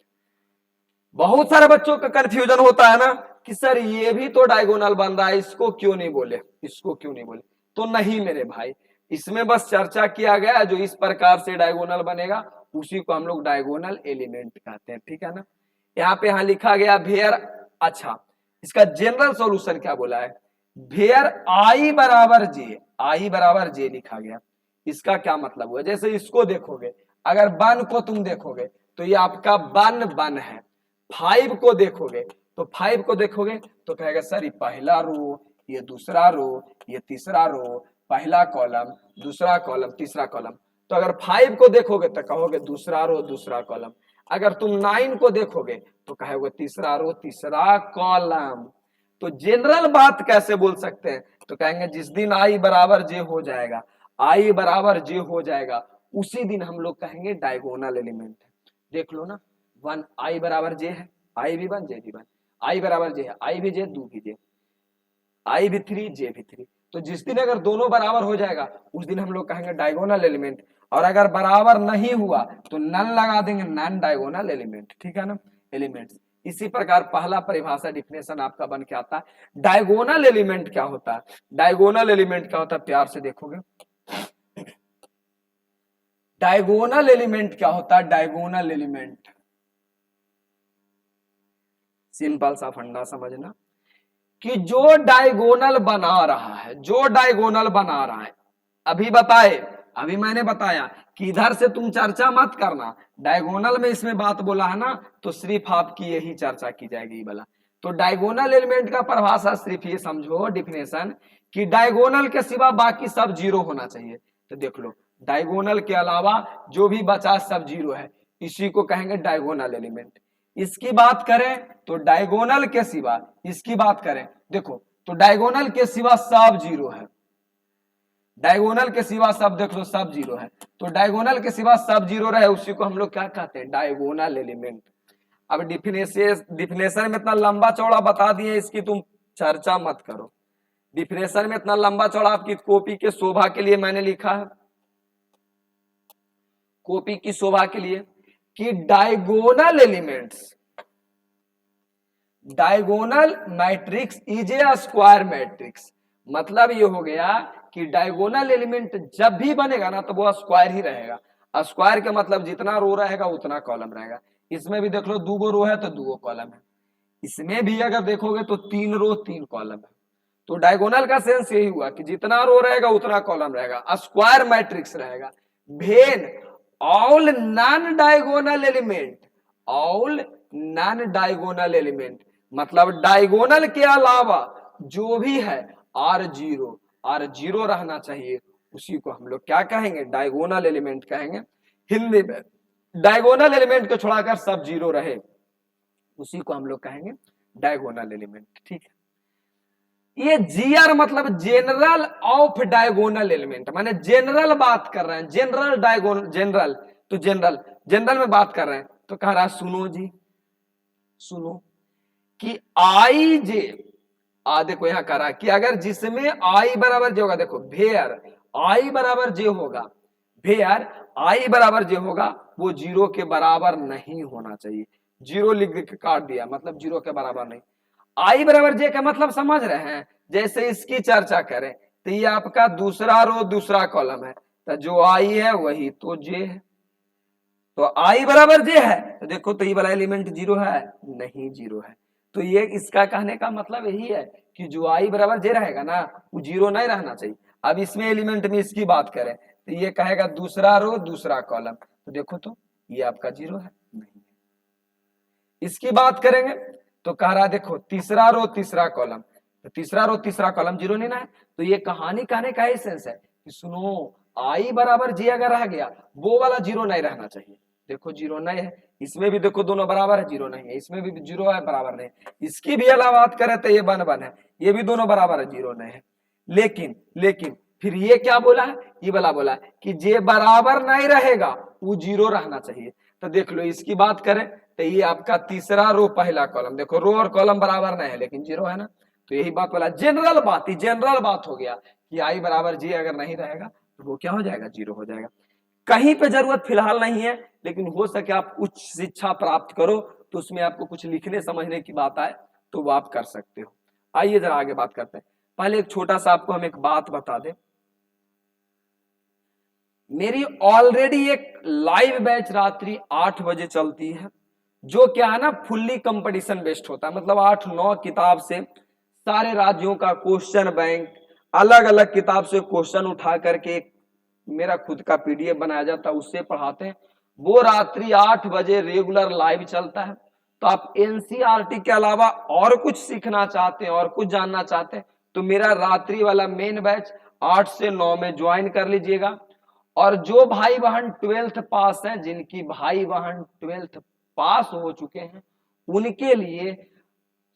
बहुत सारे बच्चों का कंफ्यूजन होता है ना कि सर ये भी तो डायगोनल बन रहा है, इसको क्यों नहीं बोले, इसको क्यों नहीं बोले। तो नहीं मेरे भाई, इसमें बस चर्चा किया गया जो इस प्रकार से डायगोनल बनेगा उसी को हम लोग डायगोनल एलिमेंट कहते हैं, ठीक है ना। यहाँ लिखा गया भेयर, अच्छा इसका जनरल सॉल्यूशन क्या बोला है, भेयर आई बराबर जे, आई बराबर जे लिखा गया। इसका क्या मतलब हुआ, जैसे इसको देखोगे, अगर वन को तुम देखोगे तो ये आपका वन है, 5 को देखोगे तो 5 को देखोगे तो कहेगा सर ये पहला रो, ये दूसरा रो, ये तीसरा रो, पहला कॉलम दूसरा कॉलम तीसरा कॉलम। तो अगर 5 को देखोगे तो कहोगे दूसरा रो दूसरा कॉलम, अगर तुम 9 को देखोगे तो कहोगे तीसरा रो तीसरा कॉलम। तो जनरल बात कैसे बोल सकते हैं, तो कहेंगे जिस दिन आई बराबर जे हो जाएगा, आई बराबर जे हो जाएगा, उसी दिन हम लोग कहेंगे डायगोनल एलिमेंट है। देख लो ना, 1 आई बराबर जे है, आई भी 1 जे भी 1, आई बराबर जे है, आई भी जे 2 भी जे, आई भी 3 जे भी 3। तो जिस दिन अगर दोनों बराबर हो जाएगा उस दिन हम लोग कहेंगे डायगोनल एलिमेंट, और अगर बराबर नहीं हुआ तो नन लगा देंगे, नॉन डायगोनल एलिमेंट, ठीक है ना। एलिमेंट्स इसी प्रकार पहला परिभाषा डिफिनेशन आपका बन के आता है। डायगोनल एलिमेंट क्या होता है, डायगोनल एलिमेंट क्या होता है, प्यार से देखोगे डायगोनल एलिमेंट क्या होता है? डायगोनल एलिमेंट, सिंपल सा फंडा समझना कि जो डायगोनल बना रहा है, जो डायगोनल बना रहा है, अभी बताए, अभी मैंने बताया कि इधर से तुम चर्चा मत करना, डायगोनल में इसमें बात बोला है ना, तो सिर्फ आपकी यही चर्चा की जाएगी वाला। तो डायगोनल एलिमेंट का परिभाषा सिर्फ ये समझो, डिफिनेशन, कि डायगोनल के सिवा बाकी सब जीरो होना चाहिए। तो देख लो, डायगोनल के अलावा जो भी बचा सब जीरो है, इसी को कहेंगे डायगोनल एलिमेंट। इसकी बात करें तो डायगोनल के सिवा, इसकी बात करें, देखो तो डायगोनल के सिवा सब जीरो है, डायगोनल के सिवा सब देख लो सब जीरो है, तो डायगोनल के सिवा सब जीरो रहे उसी को हम लोग क्या कहते हैं? Diagonal element. अब डिफिनेशन में इतना लंबा चौड़ा बता दिए, इसकी तुम चर्चा मत करो। डिफिनेशन में इतना लंबा चौड़ा आपकी कॉपी के शोभा के लिए मैंने लिखा है, कॉपी की शोभा के लिए, कि diagonal elements, diagonal matrix is a square matrix. मतलब ये हो गया कि डायगोनल एलिमेंट जब भी बनेगा ना तो वो स्क्वायर ही रहेगा। स्क्वायर का मतलब जितना रो रहेगा उतना कॉलम रहेगा। इसमें भी देख लो 2 रो है तो 2 कॉलम है, इसमें भी अगर देखोगे तो 3 रो 3 कॉलम है। तो डायगोनल का सेंस यही हुआ कि जितना रो रहेगा उतना कॉलम रहेगा, स्क्वायर मैट्रिक्स रहेगा। When all non diagonal element, all non diagonal element मतलब डायगोनल के अलावा जो भी है R0, R0 रहना चाहिए, उसी को हम लोग क्या कहेंगे? डायगोनल एलिमेंट कहेंगे। हिंदी में डायगोनल एलिमेंट को छोड़ाकर सब जीरो रहे उसी को हम लोग कहेंगे डायगोनल एलिमेंट। ठीक है, ये जीआर मतलब जेनरल ऑफ डायगोनल एलिमेंट, माने जनरल बात कर रहे हैं, जनरल डायगोनल, जनरल तो जनरल, जनरल में बात कर रहे हैं। तो कह रहा है सुनो जी, सुनो कि आई जे, देखो यहां कह रहा है कि अगर जिसमें आई बराबर जे होगा, देखो भेयर आई बराबर जे होगा, भेयर आई बराबर जे होगा वो जीरो के बराबर नहीं होना चाहिए। जीरो लिख के काट दिया, मतलब जीरो के बराबर नहीं। आई बराबर जे का मतलब समझ रहे हैं? जैसे इसकी चर्चा करें तो ये आपका दूसरा रो दूसरा कॉलम है, तो जो आई है वही तो जे है। तो आई बराबर जे है तो देखो तो ये वाला एलिमेंट जीरो है? नहीं जीरो है। तो ये इसका कहने का मतलब यही है कि जो आई बराबर जे रहेगा ना वो जीरो नहीं रहना चाहिए। अब इसमें एलिमेंट में इसकी बात करें तो ये कहेगा दूसरा रो दूसरा कॉलम, तो देखो तो ये आपका जीरो है? नहीं। इसकी बात करेंगे तो कह रहा है देखो तीसरा रो तीसरा कॉलम, तो तीसरा रो तीसरा कॉलम जीरो नहीं ना है। तो ये कहानी कहने का सेंस है कि सुनो आई बराबर जे अगर रह गया वो वाला जीरो नहीं रहना चाहिए। देखो जीरो नहीं है, इसमें भी देखो दोनों बराबर है, जीरो नहीं है, इसमें भी जीरो है बराबर नहीं, इसकी भी अलावा बात करें तो ये 1 है, ये भी दोनों बराबर है, जीरो नहीं है। लेकिन फिर ये क्या बोला है? ये वाला बोला है कि जे बराबर नहीं रहेगा वो जीरो रहना चाहिए। तो देख लो इसकी बात करें तो ये आपका तीसरा रो पहला कॉलम, देखो रो और कॉलम बराबर नहीं है लेकिन जीरो है ना, तो यही बात बोला, जनरल बात ही जनरल बात हो गया कि आई बराबर जे अगर नहीं रहेगा तो वो क्या हो जाएगा? जीरो हो जाएगा। कहीं पे जरूरत फिलहाल नहीं है, लेकिन हो सके आप उच्च शिक्षा प्राप्त करो तो उसमें आपको कुछ लिखने समझने की बात आए तो वो आप कर सकते हो। आइए जरा आगे बात करते हैं। पहले एक छोटा सा आपको हम एक बात बता दें, मेरी ऑलरेडी एक लाइव बैच रात्रि 8 बजे चलती है, जो क्या है ना फुल्ली कंपटीशन बेस्ड होता है, मतलब 8-9 किताब से सारे राज्यों का क्वेश्चन बैंक, अलग अलग किताब से क्वेश्चन उठा करके मेरा खुद का पीडीएफ बनाया जाता है, उससे पढ़ाते हैं। वो रात्रि 8 बजे रेगुलर लाइव चलता है। तो आप एनसीईआरटी के अलावा और कुछ सीखना चाहते हैं और कुछ जानना चाहते हैं तो मेरा रात्रि वाला मेन बैच 8 से 9 में ज्वाइन कर लीजिएगा। और जो भाई बहन 12th पास हैं, जिनकी भाई बहन 12th पास हो चुके हैं, उनके लिए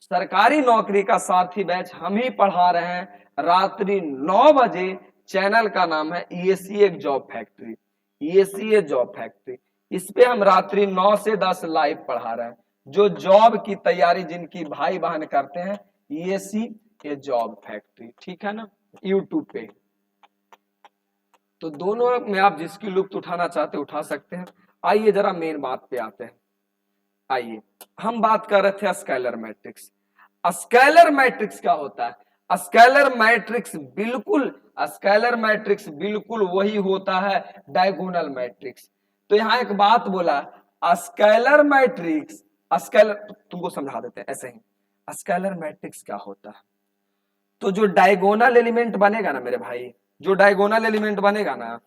सरकारी नौकरी का साथी बैच हम ही पढ़ा रहे हैं रात्रि 9 बजे। चैनल का नाम है ईएससीए जॉब फैक्ट्री, ईएससीए जॉब फैक्ट्री। इस पे हम रात्रि 9 से 10 लाइव पढ़ा रहे हैं। जो जॉब की तैयारी जिनकी भाई बहन करते हैं, ईएससीए जॉब फैक्ट्री, ठीक है ना, यूट्यूब पे। तो दोनों में आप जिसकी लुत्फ उठाना चाहते उठा सकते हैं। आइए जरा मेन बात पे आते हैं। आइए हम बात कर रहे थे स्केलर मैट्रिक्स। स्केलर मैट्रिक्स क्या होता है? स्केलर मैट्रिक्स बिल्कुल, स्केलर मैट्रिक्स बिल्कुल वही होता है डायगोनल मैट्रिक्स। तो यहां एक बात बोला, स्केलर मैट्रिक्स, स्केलर तुमको समझा देते हैं ऐसे ही, स्केलर मैट्रिक्स क्या होता है। तो जो डायगोनल एलिमेंट बनेगा ना मेरे भाई, जो डायगोनल एलिमेंट बनेगा ना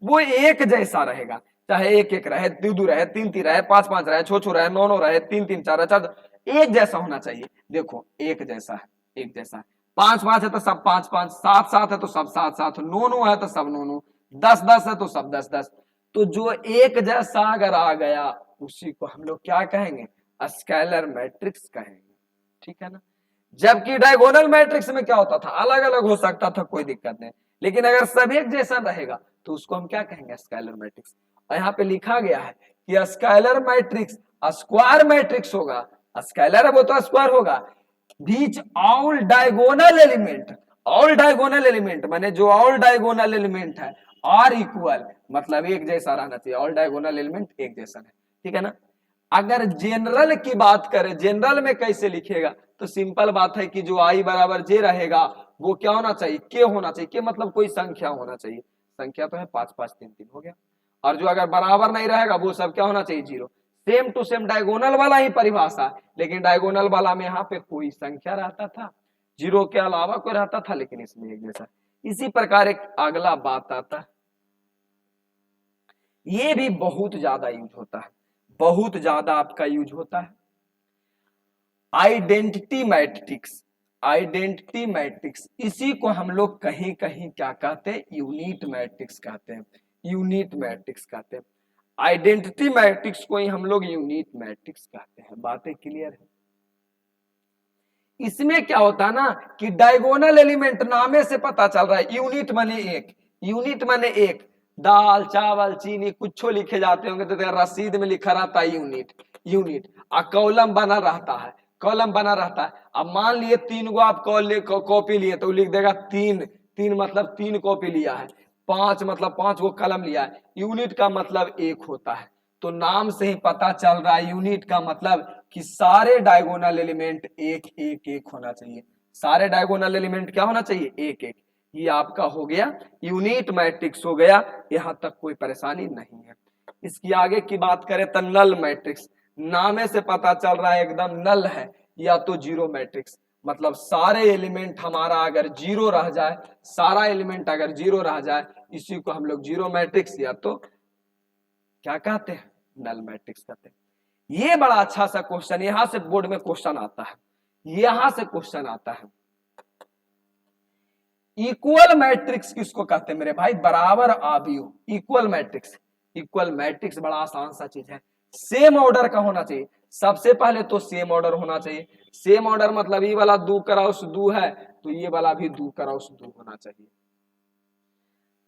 वो एक जैसा रहेगा, चाहे एक एक रहे, दो दो रहे, तीन तीन रहे, पांच पांच रहे, छो छो रहे, नौ नौ रहे, तीन तीन चार चार, एक जैसा होना चाहिए। देखो एक जैसा है, एक जैसा है, पांच पांच है तो सब पांच पांच, सात सात है तो सब सात सात, नौ नौ है तो सब नौ नौ, दस दस है तो सब दस दस। तो जो एक जैसा अगर आ गया उसी को हम लोग क्या कहेंगे, स्केलर मैट्रिक्स कहेंगे, ठीक है ना। जबकि डायगोनल मैट्रिक्स में क्या होता था, अलग अलग हो सकता था, कोई दिक्कत नहीं, लेकिन अगर सब एक जैसा रहेगा तो उसको हम क्या कहेंगे, स्केलर मैट्रिक्स। और यहाँ पे लिखा गया है कि स्केलर मैट्रिक्स स्क्वायर मैट्रिक्स होगा, स्केलर है वो तो स्क्वायर होगा, which all diagonal element, all diagonal element माने जो ऑल डायगोनल एलिमेंट है आर इक्वल, मतलब एक जैसा रहना चाहिए, ऑल डायगोनल एलिमेंट एक जैसा है, ठीक है ना। अगर जनरल की बात करें, जनरल में कैसे लिखेगा, तो सिंपल बात है कि जो आई बराबर जे रहेगा वो क्या होना चाहिए, के होना चाहिए, के मतलब कोई संख्या होना चाहिए, संख्या तो है पांच पांच तीन तीन हो गया। और जो अगर बराबर नहीं रहेगा वो सब क्या होना चाहिए, zero. Same to same diagonal वाला ही परिभाषा, लेकिन डायगोनल वाला में यहाँ पे कोई संख्या रहता था, जीरो के अलावा कोई रहता था, लेकिन इसमें एक जैसा। इसी प्रकार एक अगला बात आता है, ये भी बहुत ज्यादा यूज होता है, बहुत ज्यादा आपका यूज होता है, आइडेंटिटी मैट्रिक्स। आइडेंटिटी मैट्रिक्स इसी को हम लोग कहीं कहीं क्या कहते हैं, यूनिट मैट्रिक्स कहते हैं, यूनिट मैट्रिक्स कहते हैं। आइडेंटिटी मैट्रिक्स को ही हम लोग यूनिट मैट्रिक्स कहते हैं। बातें क्लियर है। इसमें क्या होता है ना कि डायगोनल एलिमेंट नामे से पता चल रहा है, यूनिट माने एक, यूनिट माने एक, दाल चावल चीनी कुछ लिखे जाते होंगे तो रसीद में लिखा रहता है यूनिट, यूनिट। और कॉलम बना रहता है, कॉलम बना रहता है। अब मान लिए तीन गो आप कॉपी लिए तो लिख देगा तीन, तीन मतलब तीन कॉपी लिया है, पांच मतलब पांच गो कलम लिया है। यूनिट का मतलब एक होता है, तो नाम से ही पता चल रहा है यूनिट का मतलब कि सारे डायगोनल एलिमेंट एक एक एक होना चाहिए, सारे डायगोनल एलिमेंट क्या होना चाहिए, एक एक। ये आपका हो गया यूनिट मैट्रिक्स हो गया, यहां तक कोई परेशानी नहीं है। इसकी आगे की बात करें तो नल मैट्रिक्स, नामे से पता चल रहा है एकदम नल है, या तो जीरो मैट्रिक्स, मतलब सारे एलिमेंट हमारा अगर जीरो रह जाए, सारा एलिमेंट अगर जीरो रह जाए, इसी को हम लोग जीरो मैट्रिक्स या तो क्या कहते हैं, नल मैट्रिक्स कहते हैं। ये बड़ा अच्छा सा क्वेश्चन यहां से बोर्ड में क्वेश्चन आता है, यहां से क्वेश्चन आता है। इक्वल मैट्रिक्स किसको कहते हैं मेरे भाई, बराबर आव्यूह, इक्वल मैट्रिक्स। इक्वल मैट्रिक्स बड़ा आसान सा चीज है, सेम ऑर्डर का होना चाहिए। सबसे पहले तो सेम ऑर्डर होना चाहिए, सेम ऑर्डर मतलब ये वाला दो क्रॉस दो है तो ये वाला भी दो क्रॉस दो होना चाहिए,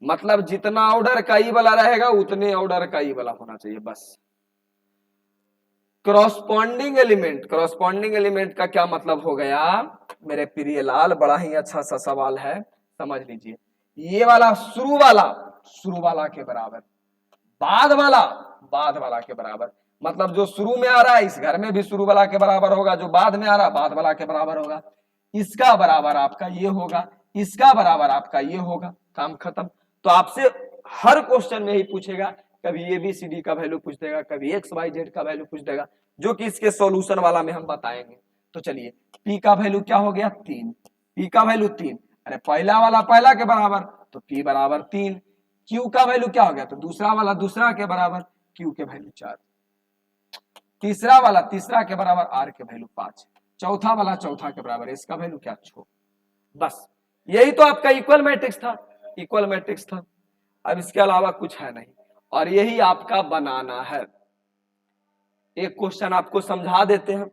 मतलब जितना ऑर्डर का ई वाला रहेगा उतने ऑर्डर का ई वाला होना चाहिए बस। क्रॉसपॉन्डिंग एलिमेंट, क्रॉसपॉन्डिंग एलिमेंट का क्या मतलब हो गया मेरे प्रिय लाल, बड़ा ही अच्छा सा सवाल है, समझ लीजिए। ये वाला शुरू वाला, शुरू वाला के बराबर, बाद वाला, बाद वाला के बराबर, मतलब जो शुरू में आ रहा है इस घर में भी शुरू वाला के बराबर होगा, जो बाद में आ रहा है बाद वाला के बराबर होगा, इसका बराबर आपका ये होगा, इसका बराबर आपका ये होगा, काम खत्म। तो आपसे हर क्वेश्चन में ही पूछेगा, कभी एबीसीडी का वैल्यू पूछ देगा, कभी एक्स वाई जेड का वैल्यू पूछ देगा, जो कि इसके सॉल्यूशन वाला में हम बताएंगे। तो चलिए पी का वैल्यू क्या हो गया, तीन, पी का वैल्यू तीन, अरे पहला वाला पहला के बराबर तो पी बराबर तीन, क्यू का वैल्यू क्या हो गया, तो दूसरा वाला दूसरा के बराबर, क्यू के वैल्यू चार, तीसरा वाला तीसरा के बराबर, आर के वैल्यू पांच, चौथा वाला चौथा के बराबर, इसका वैल्यू क्या, छह। बस यही तो आपका इक्वल मैट्रिक्स था, इक्वल मैट्रिक्स था, अब इसके अलावा कुछ है नहीं, और यही आपका बनाना है। एक क्वेश्चन आपको समझा देते हैं,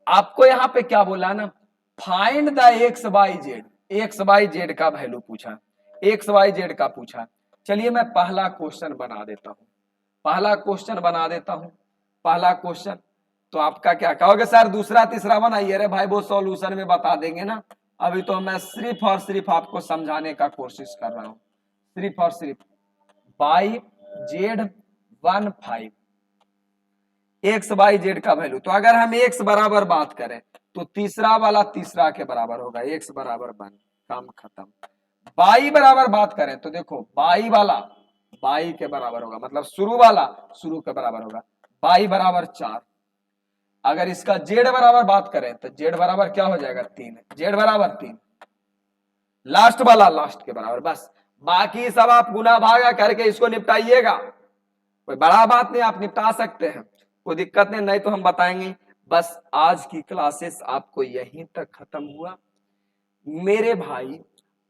आपको यहां पे क्या बोला ना, find the X Y Z, X Y Z का वैल्यू पूछा, एक्स वाई जेड का पूछा। चलिए मैं पहला क्वेश्चन बना देता हूं, पहला क्वेश्चन बना देता हूं, पहला क्वेश्चन। तो आपका क्या कहोगे, सर दूसरा तीसरा बनाइए, अरे भाई वो सॉल्यूशन में बता देंगे ना, अभी तो मैं सिर्फ और सिर्फ आपको समझाने का कोशिश कर रहा हूं, सिर्फ और सिर्फ। Y Z 1 5 X Y Z का वैल्यू, तो अगर हम एक्स बराबर बात करें तो तीसरा वाला तीसरा के बराबर होगा, x बराबर 1, काम खत्म। y बराबर बात करें तो देखो y वाला y के बराबर होगा, मतलब शुरू वाला शुरू के बराबर होगा, y बराबर 4। अगर इसका z बराबर बात करें तो z बराबर क्या हो जाएगा 3, z बराबर 3, लास्ट वाला लास्ट के बराबर। बस बाकी सब आप गुना भागा करके इसको निपटाइएगा, कोई बड़ा बात नहीं, आप निपटा सकते हैं, कोई दिक्कत नहीं, नहीं तो हम बताएंगे। बस आज की क्लासेस आपको यहीं तक खत्म हुआ मेरे भाई।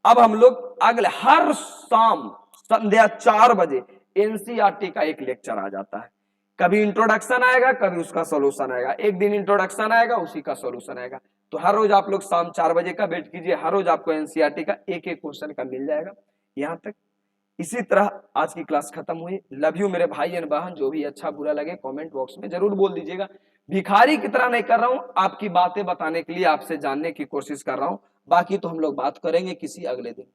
अब हम लोग अगले हर शाम संध्या 4 बजे एनसीईआरटी का एक लेक्चर आ जाता है, कभी इंट्रोडक्शन आएगा कभी उसका सॉल्यूशन आएगा, एक दिन इंट्रोडक्शन आएगा उसी का सॉल्यूशन आएगा। तो हर रोज आप लोग शाम 4 बजे का वेट कीजिए, हर रोज आपको एनसीईआरटी का एक एक क्वेश्चन का मिल जाएगा। यहां तक इसी तरह आज की क्लास खत्म हुई। लव यू मेरे भाई एंड बहन, जो भी अच्छा बुरा लगे कमेंट बॉक्स में जरूर बोल दीजिएगा। भिखारी की तरह नहीं कर रहा हूं, आपकी बातें बताने के लिए, आपसे जानने की कोशिश कर रहा हूं। बाकी तो हम लोग बात करेंगे किसी अगले दिन।